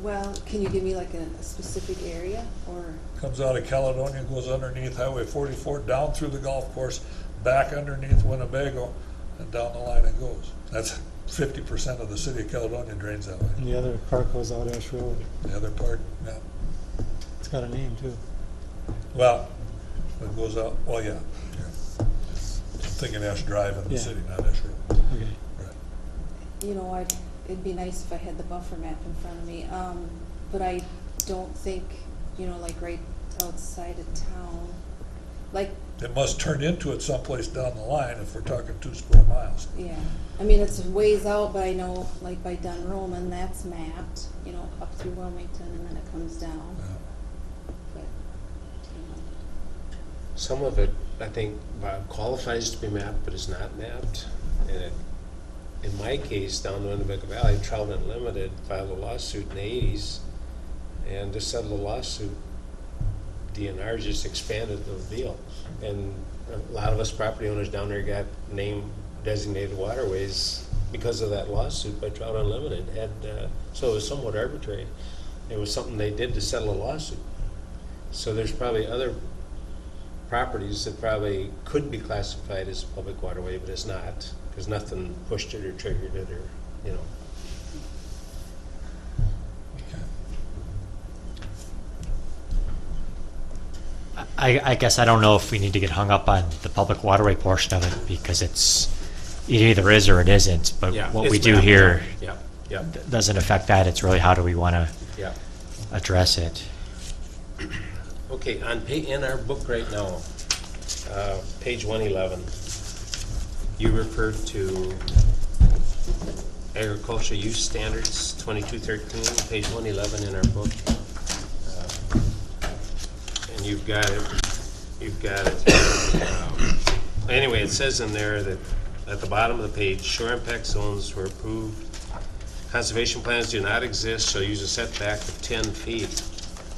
Well, can you give me like a specific area, or? Comes out of Caledonia, goes underneath Highway 44, down through the golf course, back underneath Winnebago, and down the line it goes. That's 50% of the city of Caledonia drains that way. And the other part goes out Ash Road. The other part, yeah. It's got a name too. Well, it goes out, well, yeah. I'm thinking Ash Drive in the Yeah. city, not Ash Road. Okay. Right. It'd be nice if I had the buffer map in front of me. but I don't think, like right outside of town, like, It must turn into it someplace down the line if we're talking 2 square miles. yeah. I mean, it's ways out, but I know, like by Dunroman, that's mapped, up through Wilmington, and then it comes down. But, Some of it, I think, qualifies to be mapped, but is not mapped. And in my case, down the Winnebago Valley, Trout Unlimited filed a lawsuit in the 80s, and to settle the lawsuit, DNR just expanded the deal. And a lot of us property owners down there got named designated waterways because of that lawsuit by Trout Unlimited. So it was somewhat arbitrary. It was something they did to settle a lawsuit. So there's probably other properties that probably could be classified as a public waterway, but it's not, because nothing pushed it or triggered it, or. I guess I don't know if we need to get hung up on the public waterway portion of it, because it either is or it isn't, but Yeah, what it's we do mapped. here Yeah. doesn't affect that. It's really how do we want to Yeah. address it. Okay, in our book right now, page 111, you referred to agricultural use standards 2213, page 111 in our book. And you've got it. Anyway, it says in there that at the bottom of the page, shore impact zones were approved. Conservation plans do not exist, shall use a setback of 10 feet.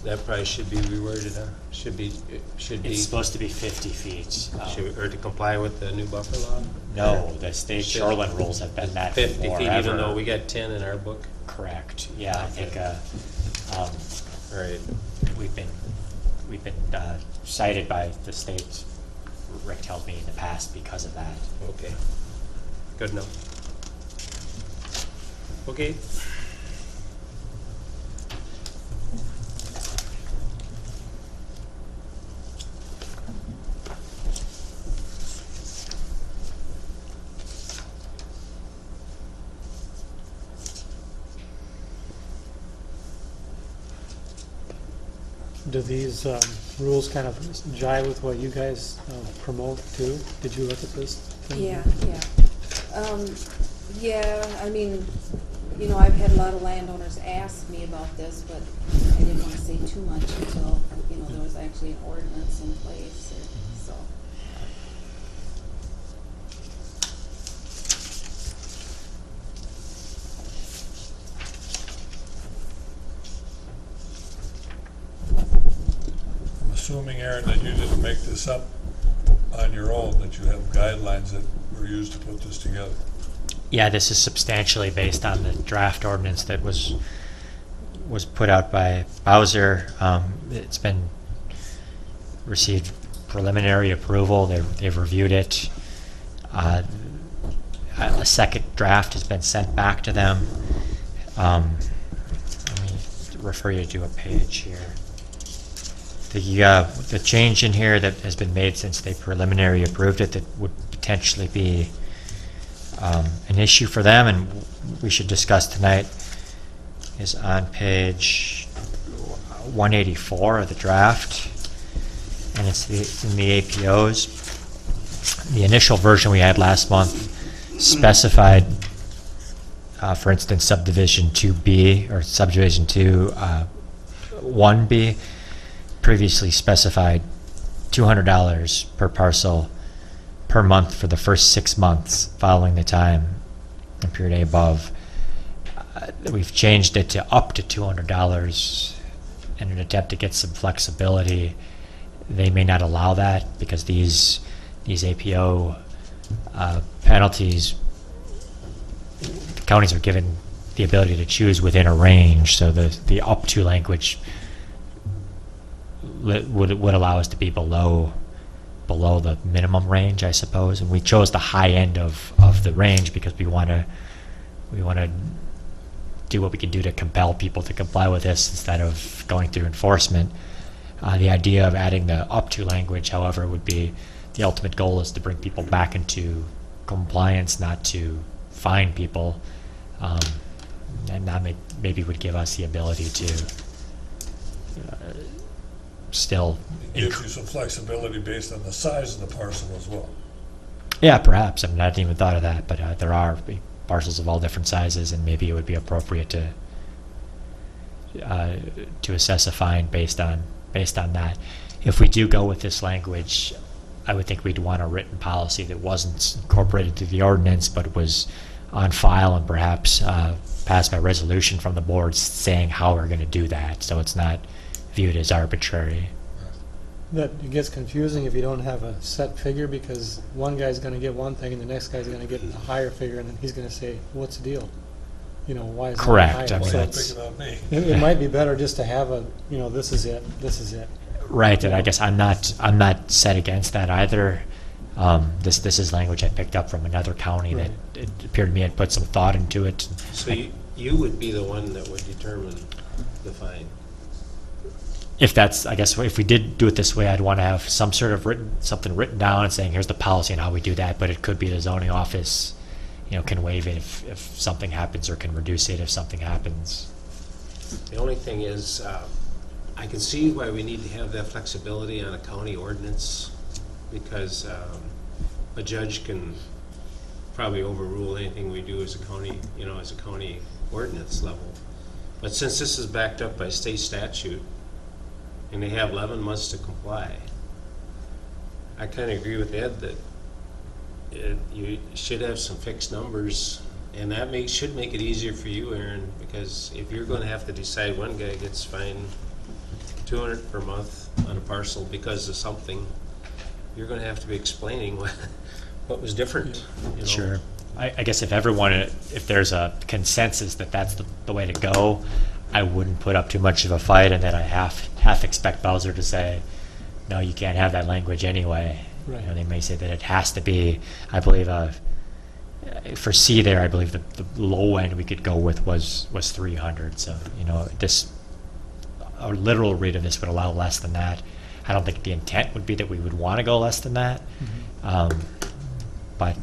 That probably should be reworded, huh? Should be, It's supposed to be 50 feet. or to comply with the new buffer law? No, the state shoreline rules have been met 50 feet, forever. even though we got 10 in our book? Correct. Yeah, I think All right. we've been cited by the state, Rick tells me, in the past because of that. Okay. Good enough. Okay. Do these rules kind of jive with what you guys promote too? Did you look at this thing? Yeah. Yeah, I mean, I've had a lot of landowners ask me about this, but I didn't want to say too much until, there was actually an ordinance in place, so. I'm assuming, Aaron, that you didn't make this up on your own, that you have guidelines that were used to put this together. Yeah, this is substantially based on the draft ordinance that was put out by Bowser. It's been received preliminary approval. They've reviewed it. A second draft has been sent back to them. Let me refer you to a page here. The change in here that has been made since they preliminary approved it that would potentially be an issue for them, and we should discuss tonight, is on page 184 of the draft, and it's in the APOs. The initial version we had last month specified, for instance, subdivision 2B or subdivision 2 1B previously specified $200 per parcel per month for the first 6 months following the time and period A above. We've changed it to up to $200 in an attempt to get some flexibility. They may not allow that because these APO penalties, the counties are given the ability to choose within a range, so the up to language would allow us to be below the minimum range, I suppose, and we chose the high end of the range because we want to do what we can do to compel people to comply with this instead of going through enforcement. The idea of adding the up to language, however, would be the ultimate goal is to bring people back into compliance, not to fine people, and that maybe would give us the ability to still. It gives you some flexibility based on the size of the parcel as well. Yeah, perhaps. I mean, I hadn't even thought of that, but there are parcels of all different sizes, and maybe it would be appropriate to assess a fine based on that. If we do go with this language, I would think we'd want a written policy that wasn't incorporated to the ordinance, but was on file and perhaps passed by resolution from the board saying how we're going to do that, so it's not viewed as arbitrary. That it gets confusing if you don't have a set figure, because one guy's gonna get one thing and the next guy's gonna get a higher figure, and then he's gonna say, what's the deal? You know, why is it Correct. higher? I mean, Why So are you that's- picking on me? it might be better just to have a, you know, this is it, this is it. Right, and I guess I'm not set against that either. This is language I picked up from another county that Right. it appeared to me had put some thought into it. So you would be the one that would determine the fine? If that's, I guess, if we did do it this way, I'd want to have some sort of something written down and saying, here's the policy and how we do that, but it could be the zoning office, you know, can waive it if something happens, or can reduce it if something happens. The only thing is, I can see why we need to have that flexibility on a county ordinance, because a judge can probably overrule anything we do as a county, you know, as a county ordinance level. But since this is backed up by state statute, and they have 11 months to comply, I kind of agree with Ed that you should have some fixed numbers, and that should make it easier for you, Aaron, because if you're going to have to decide one guy gets fined $200 per month on a parcel because of something, you're going to have to be explaining what was different. You know? Sure. I guess if there's a consensus that that's the way to go, I wouldn't put up too much of a fight, and then I half expect Bowser to say, no, you can't have that language anyway. Right. You know, they may say that it has to be, I believe, for C there, I believe the low end we could go with was 300. So, you know, a literal read of this would allow less than that. I don't think the intent would be that we would want to go less than that. But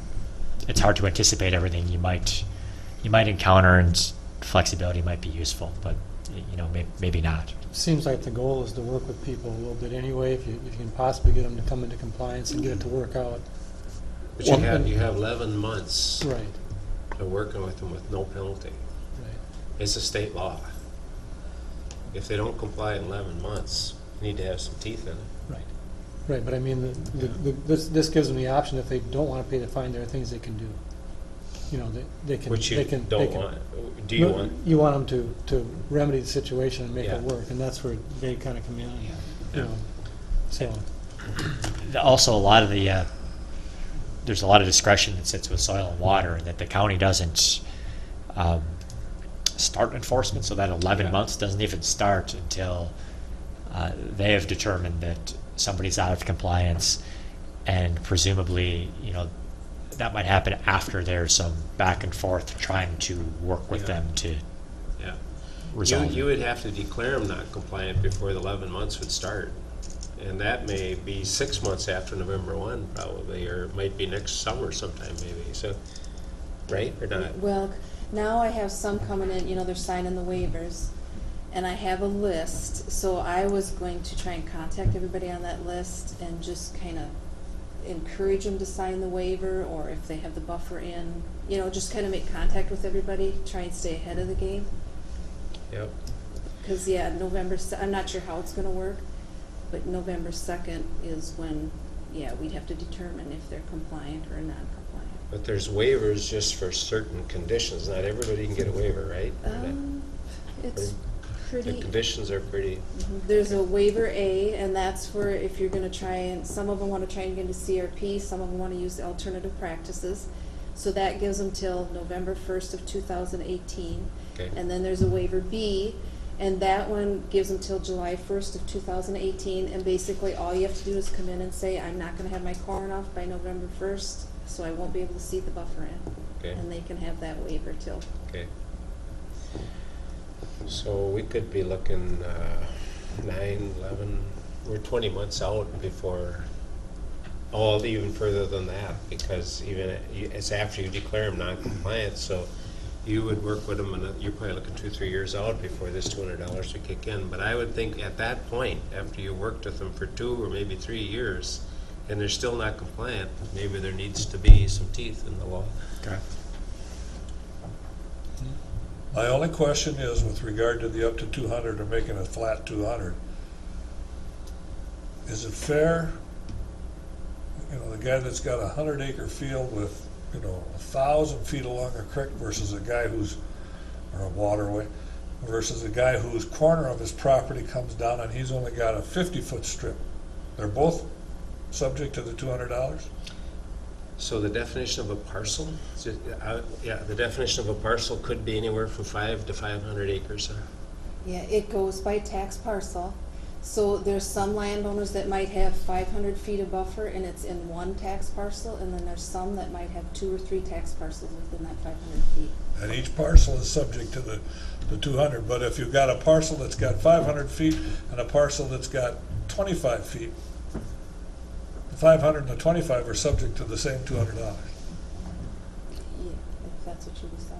it's hard to anticipate everything you might encounter, and flexibility might be useful, but you know, maybe not. Seems like the goal is to work with people a little bit anyway, if you can possibly get them to come into compliance and get it to work out. But Well, you have 11 months Right, to working with them with no penalty. right. It's a state law. If they don't comply in 11 months, you need to have some teeth in it. Right, right, but I mean, this gives them the option, if they don't want to pay the fine, there are things they can do. You know, they can. Which you they can- don't they can- want. Do you want? You want them to remedy the situation and make Yeah. it work, and that's where they kind of come in, you Yeah. know, so. Also, there's a lot of discretion that sits with soil and water, and that the county doesn't start enforcement, so that 11 months doesn't even start until they have determined that somebody's out of compliance, and presumably, you know, that might happen after there's some back and forth trying to work with Yeah. them to Yeah. resolve You it. would have to declare them not compliant before the 11 months would start. And that may be 6 months after November 1 probably, or it might be next summer sometime maybe, so, right, or not? Well, now I have some coming in, you know, they're signing the waivers, and I have a list, so I was going to try and contact everybody on that list and just kind of encourage them to sign the waiver, or if they have the buffer in, you know, just kind of make contact with everybody, try and stay ahead of the game. Yep. Because, yeah, I'm not sure how it's gonna work, but November 2nd is when, yeah, we'd have to determine if they're compliant or non-compliant. But there's waivers just for certain conditions, not everybody can get a waiver, right? It's The pretty, conditions are pretty, there's a waiver A, and that's for if you're gonna try and, some of them wanna try and get into CRP, some of them wanna use the alternative practices. So that gives them till November 1st of 2018. okay, And then there's a waiver B, and that one gives them till July 1st of 2018, and basically all you have to do is come in and say, I'm not gonna have my corn off by November 1st, so I won't be able to see the buffer in. okay, And they can have that waiver till, okay. So we could be looking 9, 11, we're 20 months out before, even further than that, because even it's after you declare them non-compliant, so you would work with them, and you're probably looking 2-3 years out before this $200 would kick in. But I would think at that point, after you worked with them for 2 or maybe 3 years, and they're still not compliant, maybe there needs to be some teeth in the law. Okay. My only question is with regard to the up to 200 or making it flat 200. Is it fair, you know, the guy that's got a 100-acre field with, you know, 1,000 feet along a creek versus a guy who's, or a waterway, versus a guy whose corner of his property comes down and he's only got a 50-foot strip? They're both subject to the $200? So the definition of a parcel, the definition of a parcel could be anywhere from 5 to 500 acres. Yeah, it goes by tax parcel. So there's some landowners that might have 500 feet of buffer and it's in one tax parcel, and then there's some that might have 2 or 3 tax parcels within that 500 feet. And each parcel is subject to the 200, but if you've got a parcel that's got 500 feet and a parcel that's got 25 feet, the 500 and the 25 are subject to the same $200. Yeah, if that's what you decide,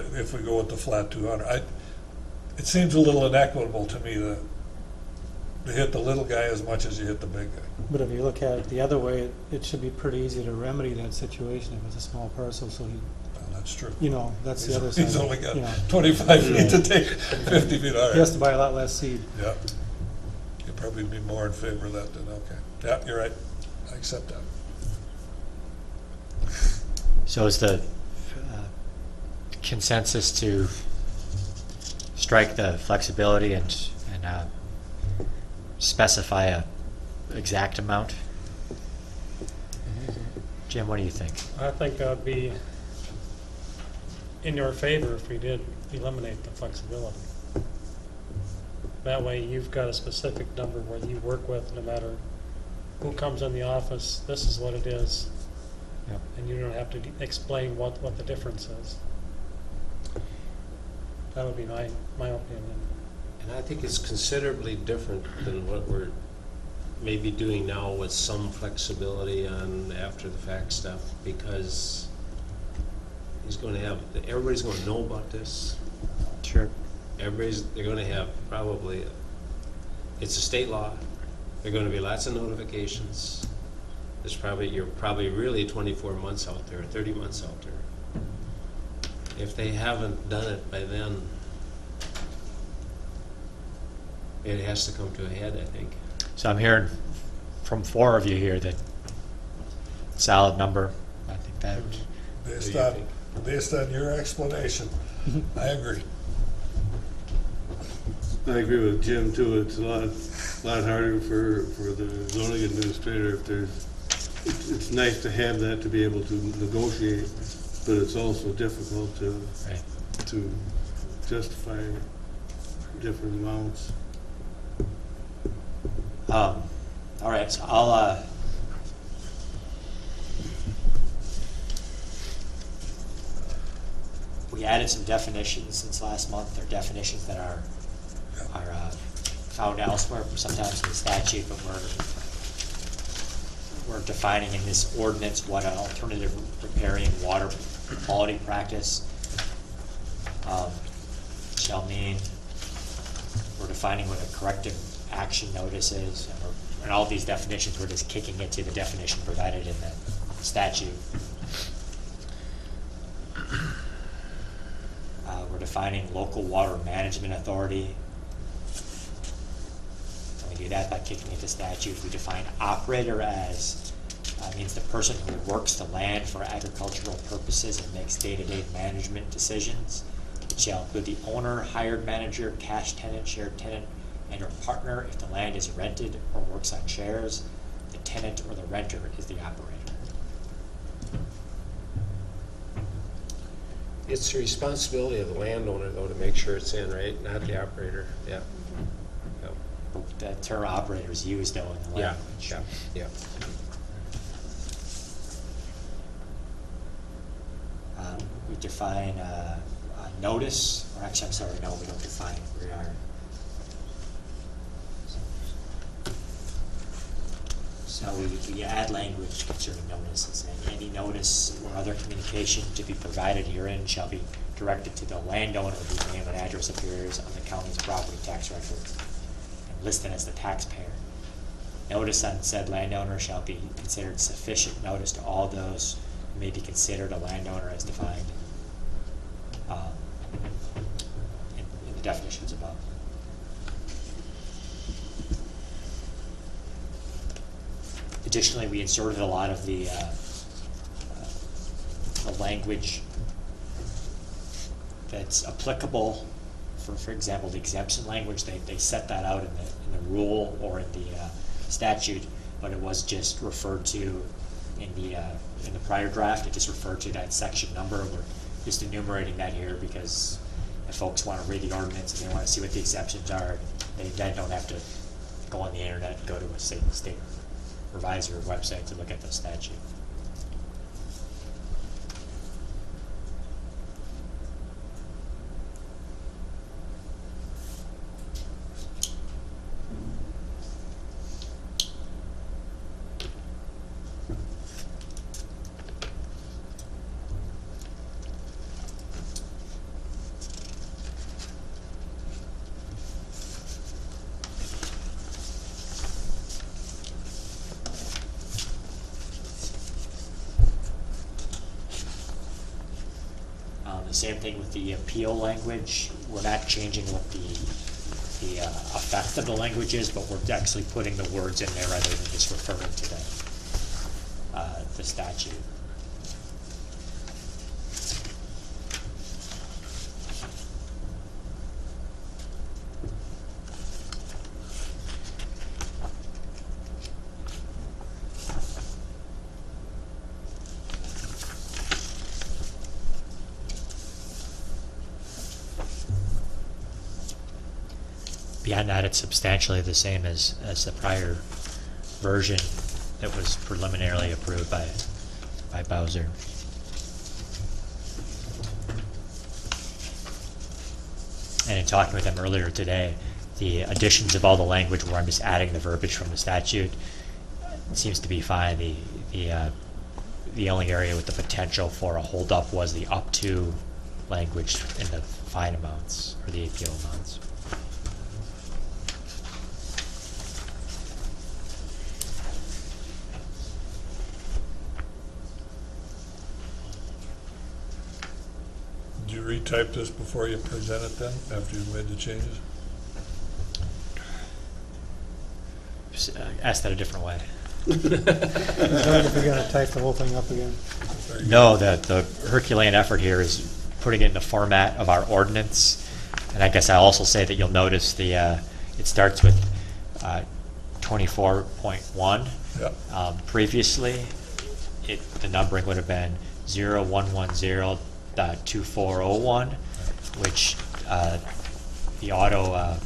yeah. If we go with the flat 200. It seems a little inequitable to me to hit the little guy as much as you hit the big guy. But if you look at it the other way, it should be pretty easy to remedy that situation if it's a small parcel, so he, Well, that's true. you know, that's the other side. He's only got you know. 25 feet to take 50 feet, all He has right. to buy a lot less seed. Yeah. You'd probably be more in favor of that than, okay. Yeah, you're right. I accept that. So is the consensus to strike the flexibility and specify a exact amount? Jim, what do you think? I think that would be in your favor if we did eliminate the flexibility. That way you've got a specific number where you work with, no matter who comes in the office, this is what it is. Yep. And you don't have to explain what the difference is. That would be my opinion. And I think it's considerably different than what we're maybe doing now with some flexibility on after the fact stuff, because everybody's going to know about this. Sure. They're going to have probably, it's a state law. There are going to be lots of notifications. You're probably really 24 months out there, 30 months out there. If they haven't done it by then, it has to come to a head, I think. So I'm hearing from 4 of you here that solid number. I think that. Based on your explanation, I agree. I agree with Jim too. It's a lot harder for the zoning administrator if it's nice to have that to be able to negotiate, but it's also difficult to justify different amounts. All right, so I'll we added some definitions since last month. They're definitions that are found elsewhere, sometimes in the statute, but we're defining in this ordinance what an alternative riparian water quality practice shall mean. We're defining what a corrective action notice is, and all these definitions we're just kicking into the definition provided in the statute. We're defining local water management authority. And we do that by kicking into statute. We define operator as means the person who works the land for agricultural purposes and makes day-to-day management decisions. It shall include the owner, hired manager, cash tenant, shared tenant, and or partner if the land is rented or works on shares. The tenant or the renter is the operator. It's the responsibility of the landowner, though, to make sure it's in, right? Not the operator. Yeah. The term operator is used, though, in the language. Yeah. We define a notice, or actually, I'm sorry, no, we don't define it. We are. So So we add language concerning notices, and any notice or other communication to be provided herein shall be directed to the landowner whose name and address appears on the county's property tax records and listed as the taxpayer. Notice on said landowner shall be considered sufficient notice to all those who may be considered a landowner as defined in the definitions above. Additionally, we inserted a lot of the language that's applicable for example, the exemption language. They set that out in the rule or in the statute, but it was just referred to in the prior draft. It just referred to that section number. We're just enumerating that here because if folks want to read the ordinance and they want to see what the exceptions are, they then don't have to go on the internet and go to a state revisor website to look at the statute. Same thing with the appeal language. We're not changing what the effect of the language is, but we're actually putting the words in there rather than just referring to the statute. Beyond that, it's substantially the same as the prior version that was preliminarily approved by Bowser. And in talking with them earlier today, the additions of all the language where I'm just adding the verbiage from the statute seems to be fine. The only area with the potential for a holdup was the up to language in the fine amounts or the appeal amounts. Did you retype this before you present it then, after you've made the changes? Ask that a different way. If you're gonna type the whole thing up again. No, the Herculean effort here is putting it in the format of our ordinance. And I guess I'll also say that you'll notice it starts with 24.1. Yep. Previously, the numbering would have been 0110.2401, which the auto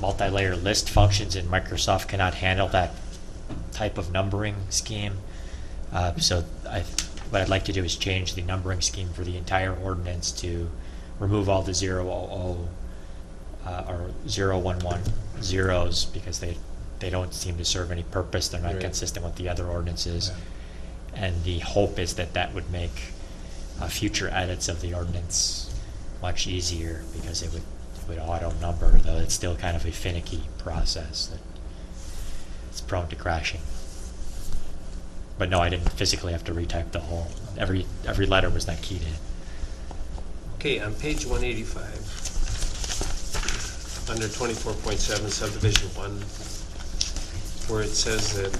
multi-layer list functions in Microsoft cannot handle that type of numbering scheme. So what I'd like to do is change the numbering scheme for the entire ordinance to remove all the 00 or 011 zeros because they don't seem to serve any purpose. They're not consistent with the other ordinances. Yeah. And the hope is that would make future edits of the ordinance much easier because it would auto number, though it's still kind of a finicky process that it's prone to crashing. But no, I didn't physically have to retype the whole. Every letter was not keyed in. Okay, on page 185, under 24.7 subdivision 1, where it says that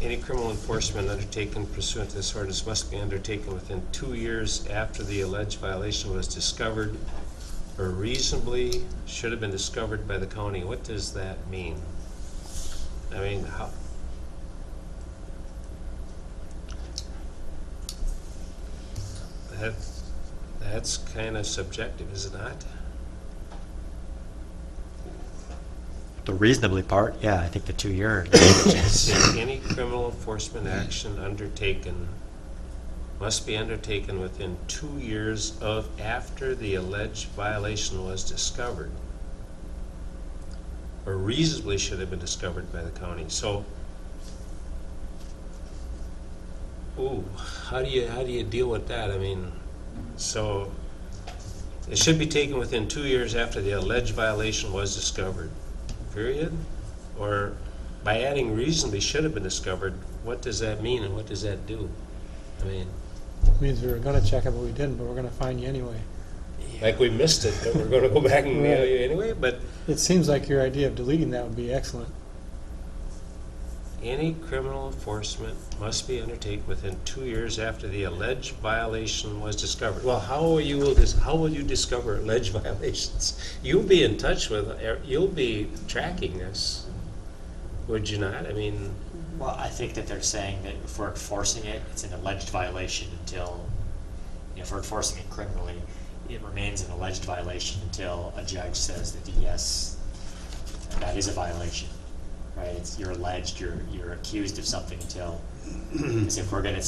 any criminal enforcement undertaken pursuant to this ordinance must be undertaken within 2 years after the alleged violation was discovered or reasonably should have been discovered by the county. What does that mean? I mean, how? That's kind of subjective, is it not? The reasonably part, yeah, I think the 2 year. Any criminal enforcement action undertaken must be undertaken within 2 years of after the alleged violation was discovered, or reasonably should have been discovered by the county. So Ooh, how do you deal with that? I mean, so it should be taken within 2 years after the alleged violation was discovered, period? Or by adding reasonably should have been discovered, what does that mean and what does that do? I mean, It means we were gonna check it, but we didn't, but we're gonna fine you anyway. like we missed it, but we're gonna go back and mail Right. you anyway, but It seems like your idea of deleting that would be excellent. any criminal enforcement must be undertaken within 2 years after the alleged violation was discovered. Well, how will you discover alleged violations? You'll be in touch with, you'll be tracking this, would you not? I mean, Well, I think that they're saying that if we're enforcing it, it's an alleged violation until, if we're enforcing it criminally, it remains an alleged violation until a judge says that yes, that is a violation, right? You're alleged, you're accused of something until, because if we're gonna,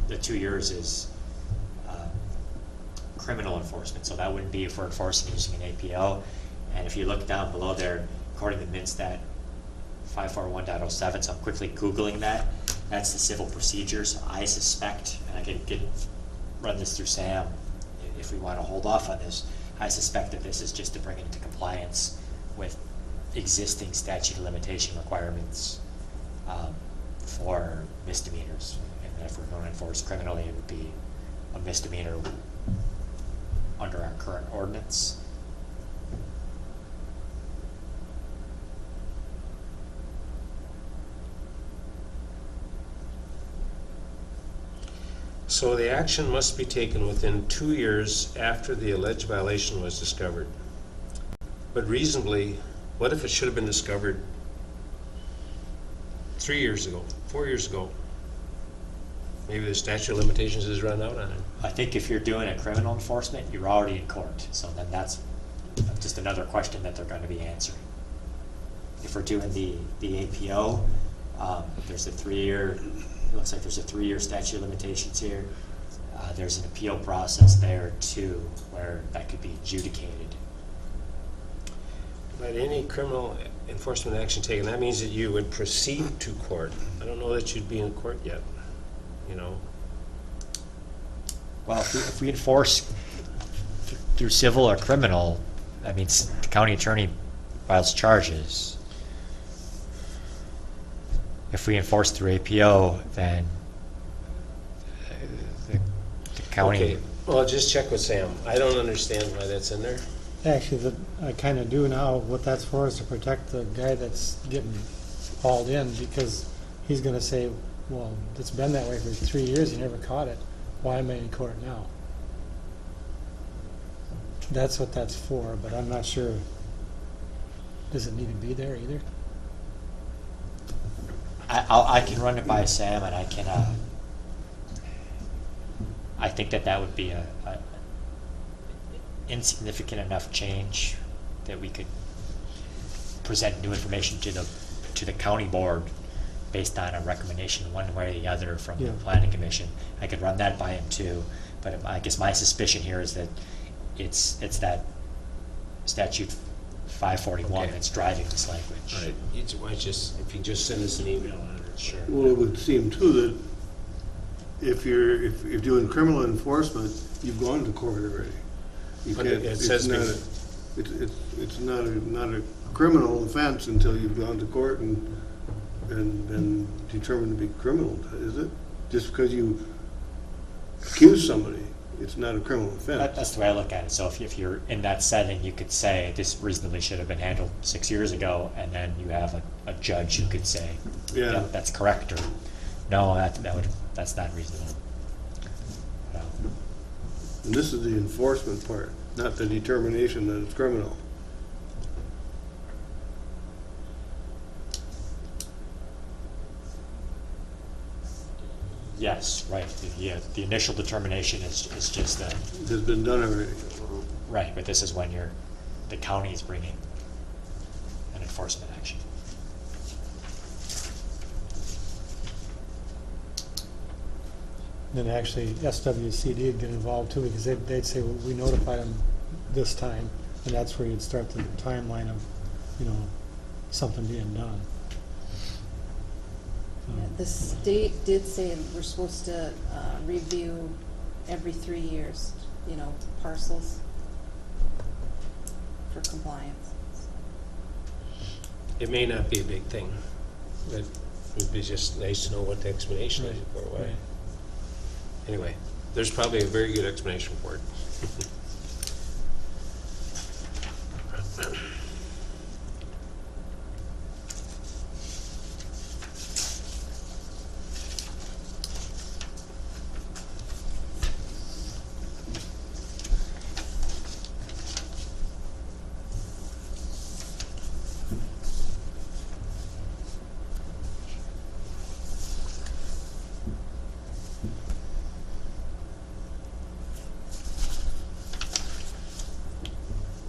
the 2 years is criminal enforcement, so that wouldn't be if we're enforcing using an APO. And if you look down below there, according to MinStat 541.07, so I'm quickly Googling that, that's the civil procedures. I suspect, and I can run this through Sam if we want to hold off on this, I suspect that this is just to bring it into compliance with existing statute of limitation requirements for misdemeanors. And if we're going to enforce criminally, it would be a misdemeanor under our current ordinance. so the action must be taken within 2 years after the alleged violation was discovered. But reasonably, what if it should have been discovered 3 years ago, 4 years ago? Maybe the statute of limitations has run out on it. I think if you're doing a criminal enforcement, you're already in court, so then that's just another question that they're going to be answering. If we're doing the APO, there's a 3-year, it looks like there's a 3-year statute of limitations here. There's an appeal process there too, where that could be adjudicated. But any criminal enforcement action taken, that means that you would proceed to court. I don't know that you'd be in court yet, you know? Well, if we enforce through civil or criminal, that means the county attorney files charges. If we enforce through APO, then the county. Okay, well, just check with Sam. I don't understand why that's in there. Actually, I kind of do now. What that's for is to protect the guy that's getting hauled in, because he's going to say, well, it's been that way for 3 years, you never caught it. Why am I in court now? That's what that's for, but I'm not sure. Does it need to be there either? I can run it by Sam, and I can. I think that would be a insignificant enough change that we could present new information to the county board based on a recommendation one way or the other from the Yeah. planning commission. I could run that by him too, but I guess my suspicion here is that it's that statute 541 Okay. that's driving this language. All right, if you just send us an email on it, sure. Well, it would seem too that if you're doing criminal enforcement, you've gone to court already. You But can't- it says it's not a criminal offense until you've gone to court and been determined to be criminal, is it? Just because you accuse somebody, it's not a criminal offense. That's the way I look at it. So if you're in that setting, you could say this reasonably should have been handled 6 years ago, and then you have a judge who could say, Yeah. "Yep, that's correct," or no, that's not reasonable. And this is the enforcement part, not the determination that it's criminal. Yes, right. The initial determination is just It has been done already. right, but this is when the county is bringing an enforcement action. Then actually SWCD would get involved too, because they'd say, well, we notified them this time, and that's where you'd start the timeline of, something being done. Yeah, the state did say we're supposed to review every 3 years, you know, parcels for compliance. It may not be a big thing, but it would be just nice to know what the explanation is for why. Right. Anyway, there's probably a very good explanation for it.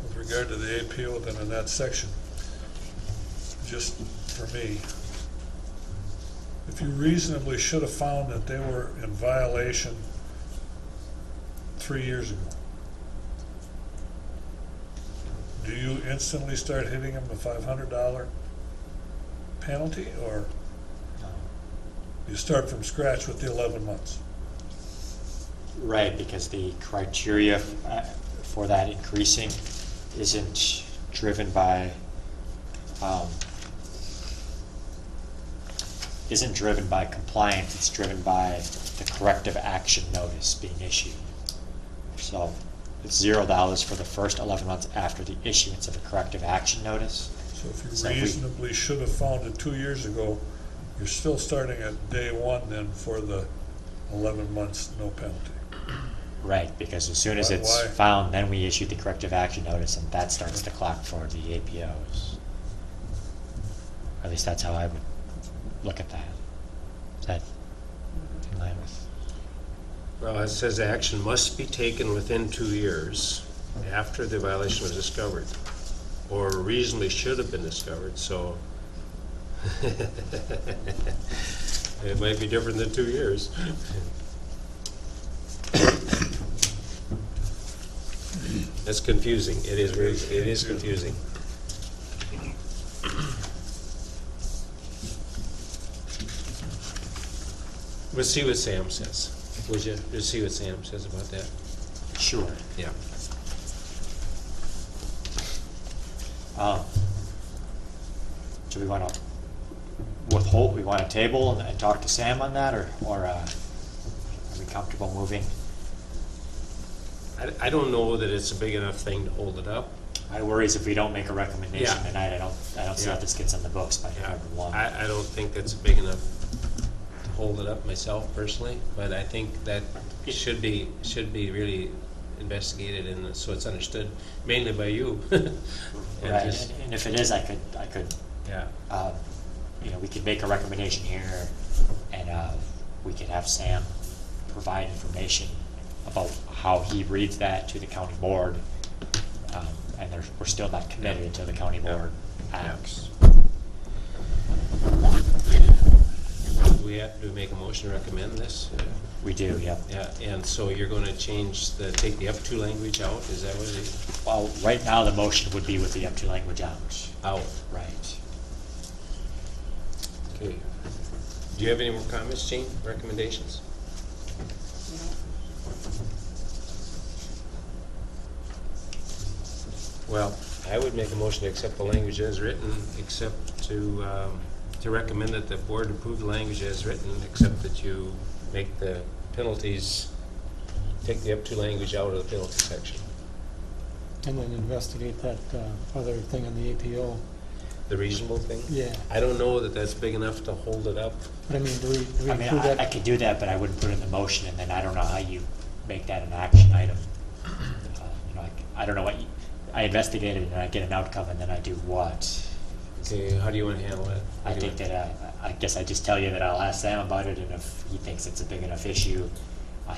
With regard to the APO, then in that section, just for me, if you reasonably should have found that they were in violation 3 years ago, do you instantly start hitting them the $500 penalty, or you start from scratch with the 11 months? Right, because the criteria for that increasing isn't driven by compliance, it's driven by the corrective action notice being issued. So it's $0 for the first 11 months after the issuance of a corrective action notice. So if So you if we- reasonably should have found it 2 years ago, you're still starting at day one then for the 11 months, no penalty. Right, because as soon as it's Why? found, then we issue the corrective action notice, and that starts the clock for the APOs. At least that's how I would look at that. Is that in line with? Well, it says action must be taken within 2 years after the violation was discovered, or reasonably should have been discovered, so it might be different than 2 years. That's confusing. It is very, it is confusing. We'll see what Sam says. Would you? Just see what Sam says about that. Sure. Yeah. Do we want to withhold, we want to table and talk to Sam on that, or are we comfortable moving? I don't know that it's a big enough thing to hold it up. My worry is if we don't make a recommendation Yeah. tonight, I don't see how Yeah. this gets on the books by Yeah, November 1. I don't think that's big enough to hold it up myself personally, but I think that it should be really investigated and so it's understood mainly by you. And Right, just- and if it is, I could, Yeah, we could make a recommendation here, and we could have Sam provide information about how he reads that to the county board, and we're still not committed until the county board acts. do we make a motion to recommend this? We do, yep. Yeah, and so you're gonna take the up to language out, is that what it is? Well, right now, the motion would be with the up to language out. Out, Right. okay. Do you have any more comments, Jane, recommendations? Well, I would make a motion to accept the language as written, except to recommend that the board approve the language as written, except that you make the penalties, take the up to language out of the penalty section. And then investigate that other thing on the APO. The reasonable thing? Yeah. I don't know that that's big enough to hold it up. But I mean, do we I mean, include I that? could do that, but I wouldn't put it in the motion, and then I don't know how you make that an action item. I don't know I investigate it, and I get an outcome, and then I do what? Okay, how do you want to handle it? I think that, I guess I just tell you that I'll ask Sam about it, and if he thinks it's a big enough issue,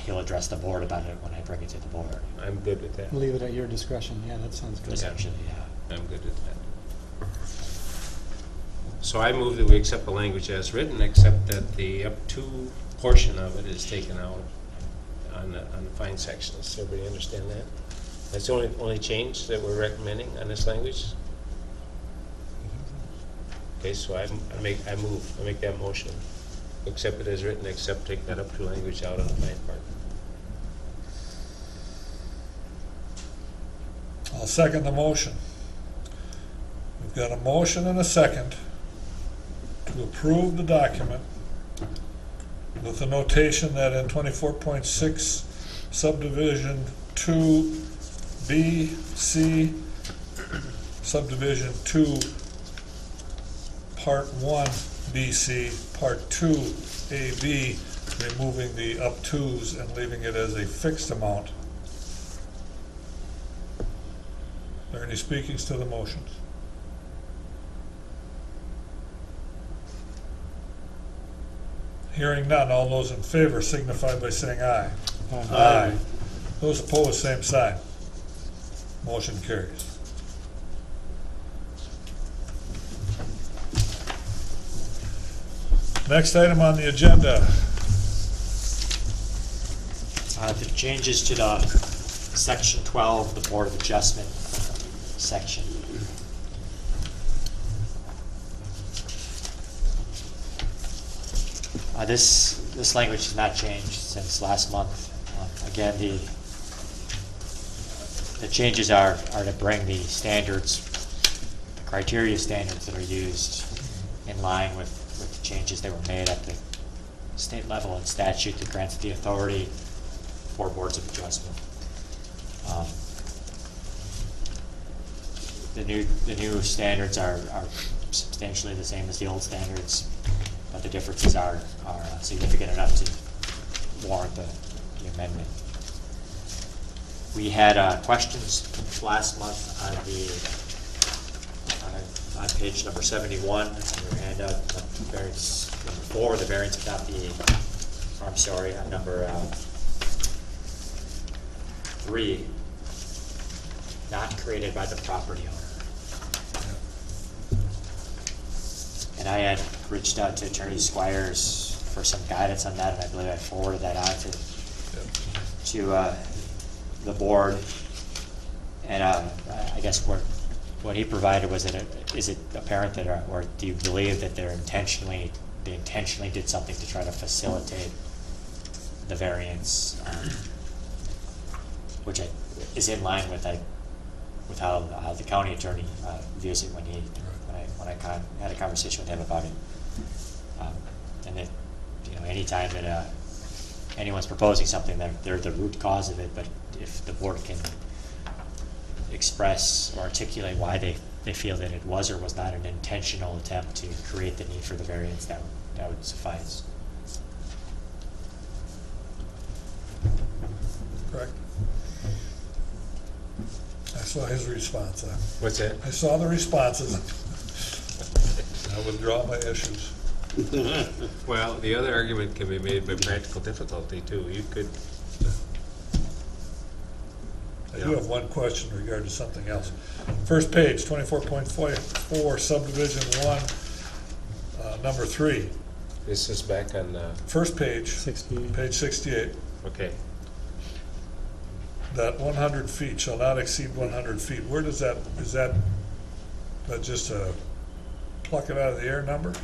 he'll address the board about it when I bring it to the board. I'm good with that. Leave it at your discretion. Yeah, that sounds good. Essentially, yeah. I'm good with that. So I move that we accept the language as written, except that the up to portion of it is taken out on the fine sections. Does everybody understand that? That's the only change that we're recommending on this language? Okay, so I make that motion. accept it as written, except take that up to language out on the my part. I'll second the motion. We've got a motion and a second to approve the document with the notation that in 24.6 subdivision 2B, C, subdivision 2, part 1, BC, part 2, AB, removing the up twos and leaving it as a fixed amount. Are there any speakings to the motions? Hearing none, all those in favor signify by saying aye. Aye. Those opposed, same sign. Motion carries. Next item on the agenda. The changes to the section 12, the Board of Adjustment section. This language has not changed since last month. Again, the changes are to bring the standards, the criteria standards that are used in line with the changes that were made at the state level and statute that grants the authority for boards of adjustment. The new standards are substantially the same as the old standards, but the differences are significant enough to warrant the amendment. We had questions last month on page number 71 on your handout, variance number 4, the variance without on number 3, not created by the property owner. And I had reached out to Attorney Squires for some guidance on that, and I believe I forwarded that on to the board. And I guess what he provided was that is it apparent that, or do you believe that they intentionally did something to try to facilitate the variance, which is in line with how the county attorney views it when I had a conversation with him about it, and that anytime that anyone's proposing something, they're the root cause of it. But if the board can express or articulate why they feel that it was or was not an intentional attempt to create the need for the variance, that would suffice. Correct. I saw his response. What's that? I saw the responses. I withdraw my issues. Well, the other argument can be made by practical difficulty too. You could. I do have one question in regard to something else. First page, 24.4, subdivision 1, number 3. This is back on. First page, 68. page 68. Okay. That 100 feet shall not exceed 100 feet. Where does that, is that just a pluck it out of the air number?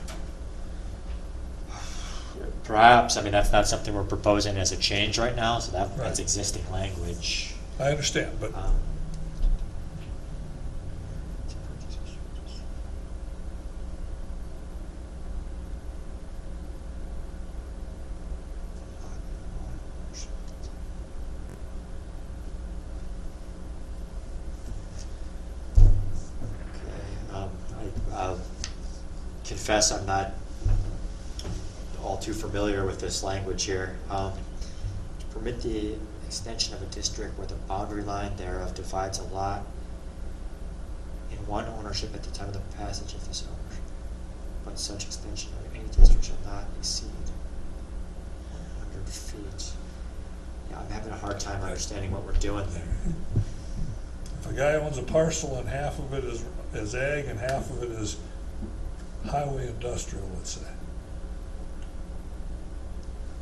Perhaps. I mean, that's not something we're proposing as a change right now, so that's Right. existing language. I understand, but I'll confess I'm not all too familiar with this language here. To permit the extension of a district where the boundary line thereof divides a lot in one ownership at the time of the passage of this ownership, but such extension of any district shall not exceed 100 feet. Yeah, I'm having a hard time understanding what we're doing there. if a guy owns a parcel and half of it is ag and half of it is highway industrial, let's say,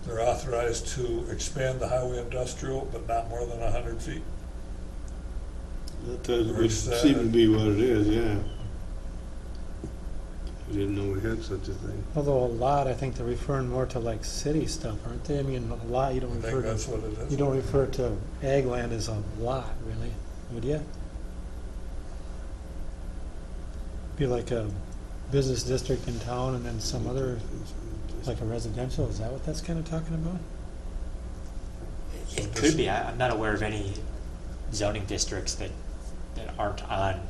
they're authorized to expand the highway industrial, but not more than 100 feet. That would seem to be what it is, yeah. Didn't know we had such a thing. Although a lot, I think they're referring more to like city stuff, aren't they? I mean, a lot, you don't I think refer that's to, what it is. you don't refer to ag land as a lot, really, would you? Be like a business district in town and then some other, like a residential, is that what that's kind of talking about? It could be. I'm not aware of any zoning districts that aren't on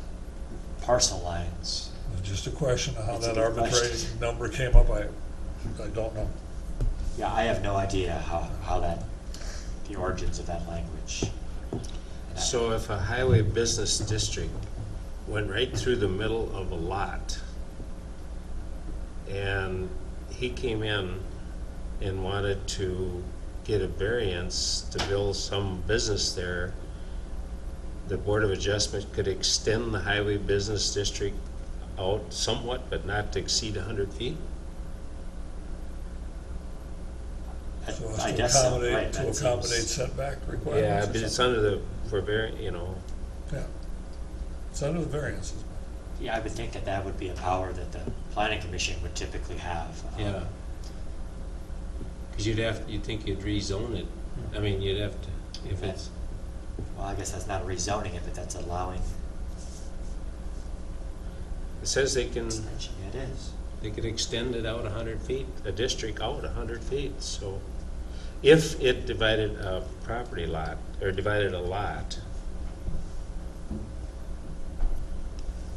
parcel lines. Just a question of how It's a that good arbitrary question. number came up, I don't know. Yeah, I have no idea how the origins of that language. So if a highway business district went right through the middle of a lot, and he came in and wanted to get a variance to build some business there, the Board of Adjustment could extend the highway business district out somewhat, but not to exceed 100 feet? So I as guess to so, accommodate, right, to that accommodate seems- setback requirements Yeah, or but it's something? under the, for you know, Yeah. It's under the variances. Yeah, I would think that would be a power that the planning commission would typically have. yeah. Because you'd think you'd rezone it. I mean, you'd have to, if it's, Well, I guess that's not rezoning it, but that's allowing it says they can, extension. Yeah, it is. they could extend it out 100 feet, a district out 100 feet, so if it divided a property lot, or divided a lot.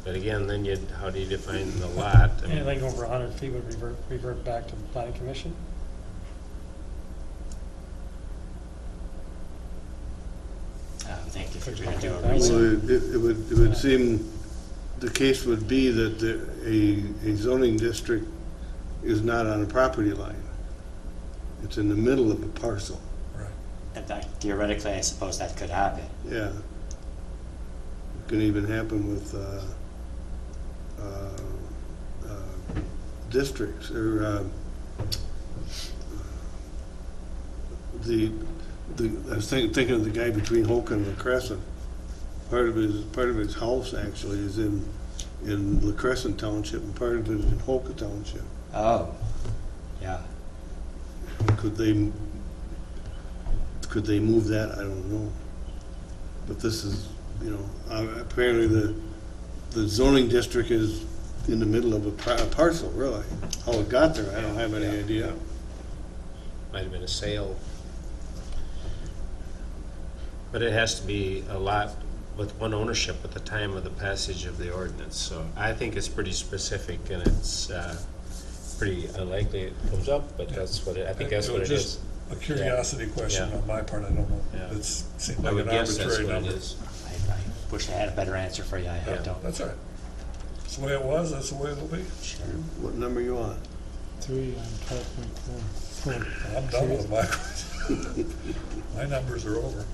But again, then how do you define the lot? I mean, Anything over 100 feet would revert back to the planning commission? I would think if you're going to do a Well, rezone. Well, it would seem the case would be that a zoning district is not on a property line. It's in the middle of a parcel. Right. In fact, theoretically, I suppose that could happen. Yeah. It can even happen with districts or I was thinking of the guy between Holcomb and La Crescent. Part of his house actually is in La Crescent Township, and part of it is in Holcomb Township. Oh, yeah. Could they move that? I don't know. But this is, apparently the zoning district is in the middle of a parcel. Really, how it got there, I don't have any idea. might have been a sale. But it has to be a lot with one ownership at the time of the passage of the ordinance. So I think it's pretty specific, and it's pretty unlikely it comes up, but that's what I think that's what it is. A curiosity question Yeah. on my part, I don't know. Yeah. It seems I like would an guess that's arbitrary what it number. is. I wish I had a better answer for you. I Yeah. don't. That's all right. That's the way it was, that's the way it'll be. Sure. What number you on? 3 on 12.4. I'm done with my question. My numbers are over.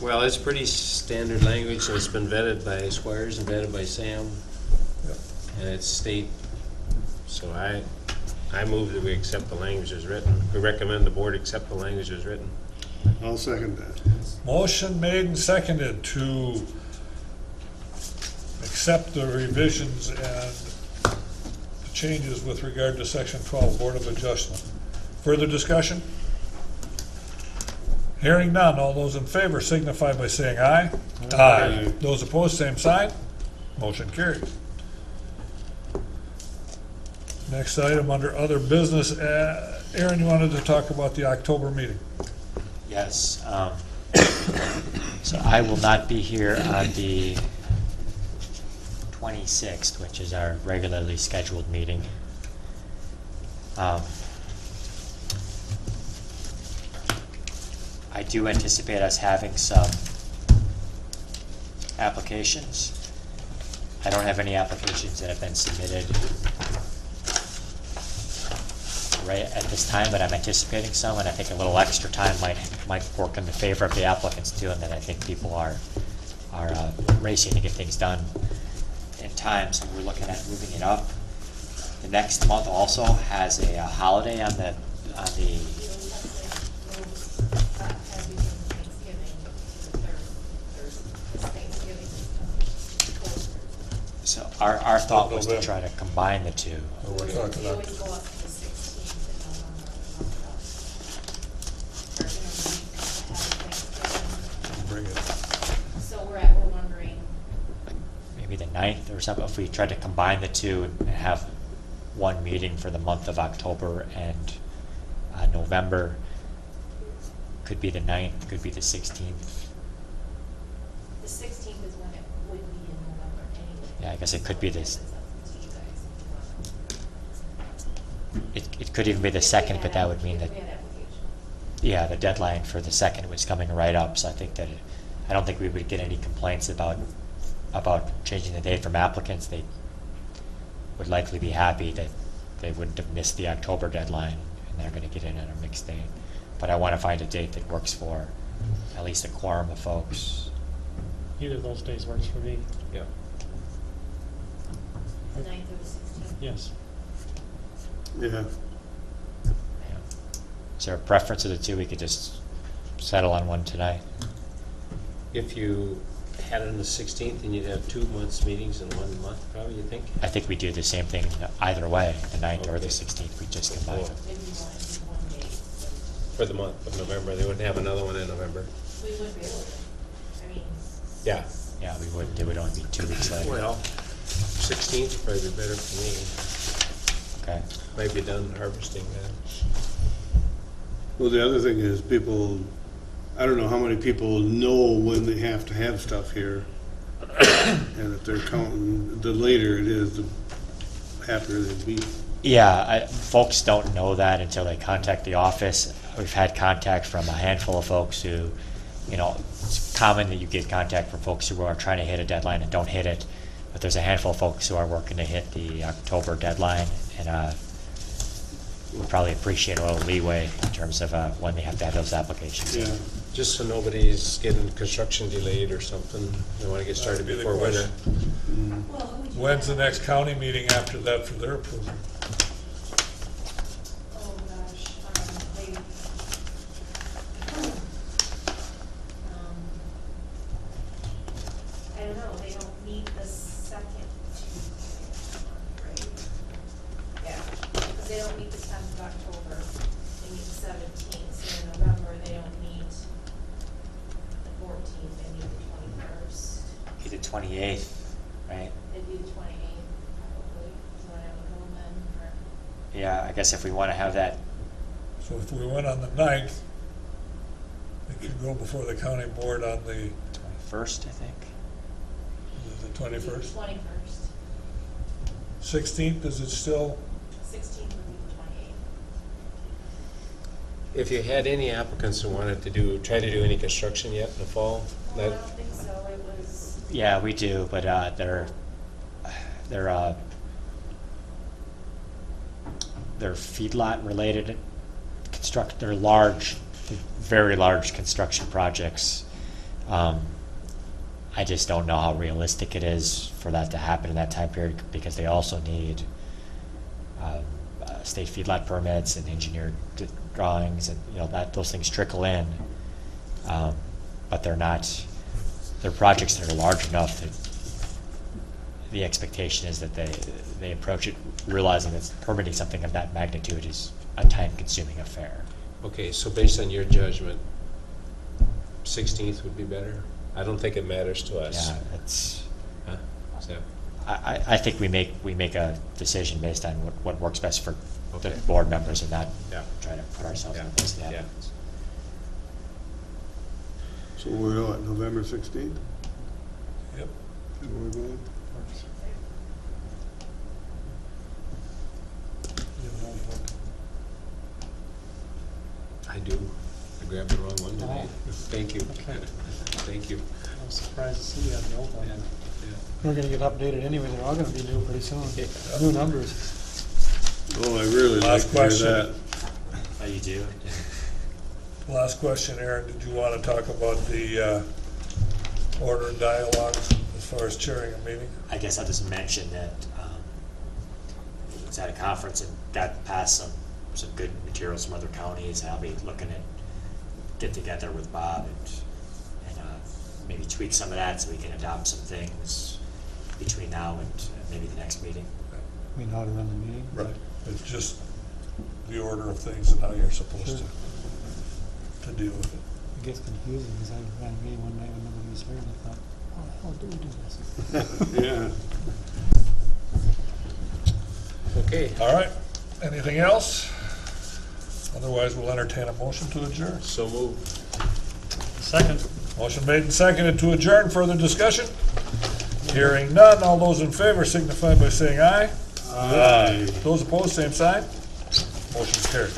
Well, it's pretty standard language, and it's been vetted by Squires and vetted by Sam, Yep. and it's state. So I move that we accept the language as written. We recommend the board accept the language as written. I'll second that. Motion made and seconded to accept the revisions and the changes with regard to section 12, Board of Adjustment. Further discussion? Hearing none, all those in favor signify by saying aye. Aye. Those opposed, same sign. Motion carries. Next item under other business, Aaron, you wanted to talk about the October meeting. Yes. So I will not be here on the 26th, which is our regularly scheduled meeting. I do anticipate us having some applications. I don't have any applications that have been submitted right at this time, but I'm anticipating some, and I think a little extra time might work in the favor of the applicants too, and that I think people are racing to get things done in time, so we're looking at moving it up. The next month also has a holiday on the So our thought was to November. try to combine the two. Or we're talking We about, always go up to the 16th in November to talk about. bring it, So we're wondering, Maybe the 9th or something, if we tried to combine the two and have one meeting for the month of October and November. Could be the 9th, could be the 16th. the 16th is when it would be in November anyway. Yeah, I guess it could be this. It's up to you guys if you want. It could even be the 2nd, but that would mean that, If we had application. yeah, the deadline for the 2nd was coming right up, so I think that, I don't think we would get any complaints about changing the date from applicants. They would likely be happy that they wouldn't have missed the October deadline, and they're gonna get in on a mixed date. But I wanna find a date that works for at least a quorum of folks. Either of those days works for me. Yeah. The 9th or the 16th. Yes. Yeah, Yeah. Is there a preference of the two? We could just settle on one tonight. If you had it on the 16th, then you'd have 2 months meetings in 1 month, probably, you think? I think we do the same thing either way, the 9th or the Okay. 16th, we just combine them. Maybe you want to do one date. For the month of November, they wouldn't have another one in November. We would be able to, I mean. Yeah. Yeah, we would, it would only be 2 weeks later. Well, 16th would probably be better for me. Okay. Might be done harvesting then. well, the other thing is people, I don't know how many people know when they have to have stuff here. And if they're counting, the later it is, the happier they'd be. Yeah, folks don't know that until they contact the office. We've had contact from a handful of folks who, it's common that you get contact from folks who are trying to hit a deadline and don't hit it. But there's a handful of folks who are working to hit the October deadline, and would probably appreciate a little leeway in terms of when they have to have those applications in. Yeah, Just so nobody's getting construction delayed or something. They want to get started That'd be the before winter. Well, who would you when's the like? next county meeting after that for their approval? Oh, gosh, they, I don't know, they don't meet the second Tuesday, right? Yeah, because they don't meet the 10th of October, they meet the 17th, so in November, they don't meet the 14th, they meet the 21st. Be the 28th, right? It'd be the 28th, probably, is what I would go then, or. Yeah, I guess if we want to have that, So if we went on the 9th, it could go before the county board on the 21st, I think. 21st. 21st. 16th, is it still? 16th would be the 28th. If you had any applicants who wanted to try to do any construction yet in the fall, Well, I that, don't think so, it was, Yeah, we do, but they're feedlot related they're large, very large construction projects. I just don't know how realistic it is for that to happen in that time period, because they also need state feedlot permits and engineered drawings, and those things trickle in. But they're projects that are large enough that the expectation is that they approach it realizing that permitting something of that magnitude is a time-consuming affair. okay, so based on your judgment, 16th would be better? I don't think it matters to us. Yeah, it's. Huh? So, I think we make a decision based on what works best for the Okay. board members, and not Yeah. try to put ourselves in Yeah. the place of the Yeah. applicants. so we're on November 16th? Yep. Where we're going? I do. I grabbed the wrong one today. Oh. Thank you. Okay. Thank you. I'm surprised to see you have the old one. Yeah. We're gonna get updated anyway, they're all gonna be new pretty soon. New numbers. Oh, I really like Last to hear question. that. Oh, you do? Last question, Aaron, did you want to talk about the order and dialogue as far as chairing a meeting? I guess I'll just mention that I was at a conference and got passed some good materials from other counties, and I'll be looking at get together with Bob and maybe tweak some of that so we can adopt some things between now and maybe the next meeting. I mean, how to run the meeting. Right. It's just the order of things and how you're supposed Sure. to deal with it. It gets confusing, because I ran a meeting one night when nobody was here, and I thought, how the hell do we do this? Yeah. Okay, All right, anything else? Otherwise, we'll entertain a motion to adjourn. so move. Second. Motion made and seconded to adjourn. Further discussion? Hearing none. All those in favor signify by saying aye. Aye. Those opposed, same sign. Motion's carried.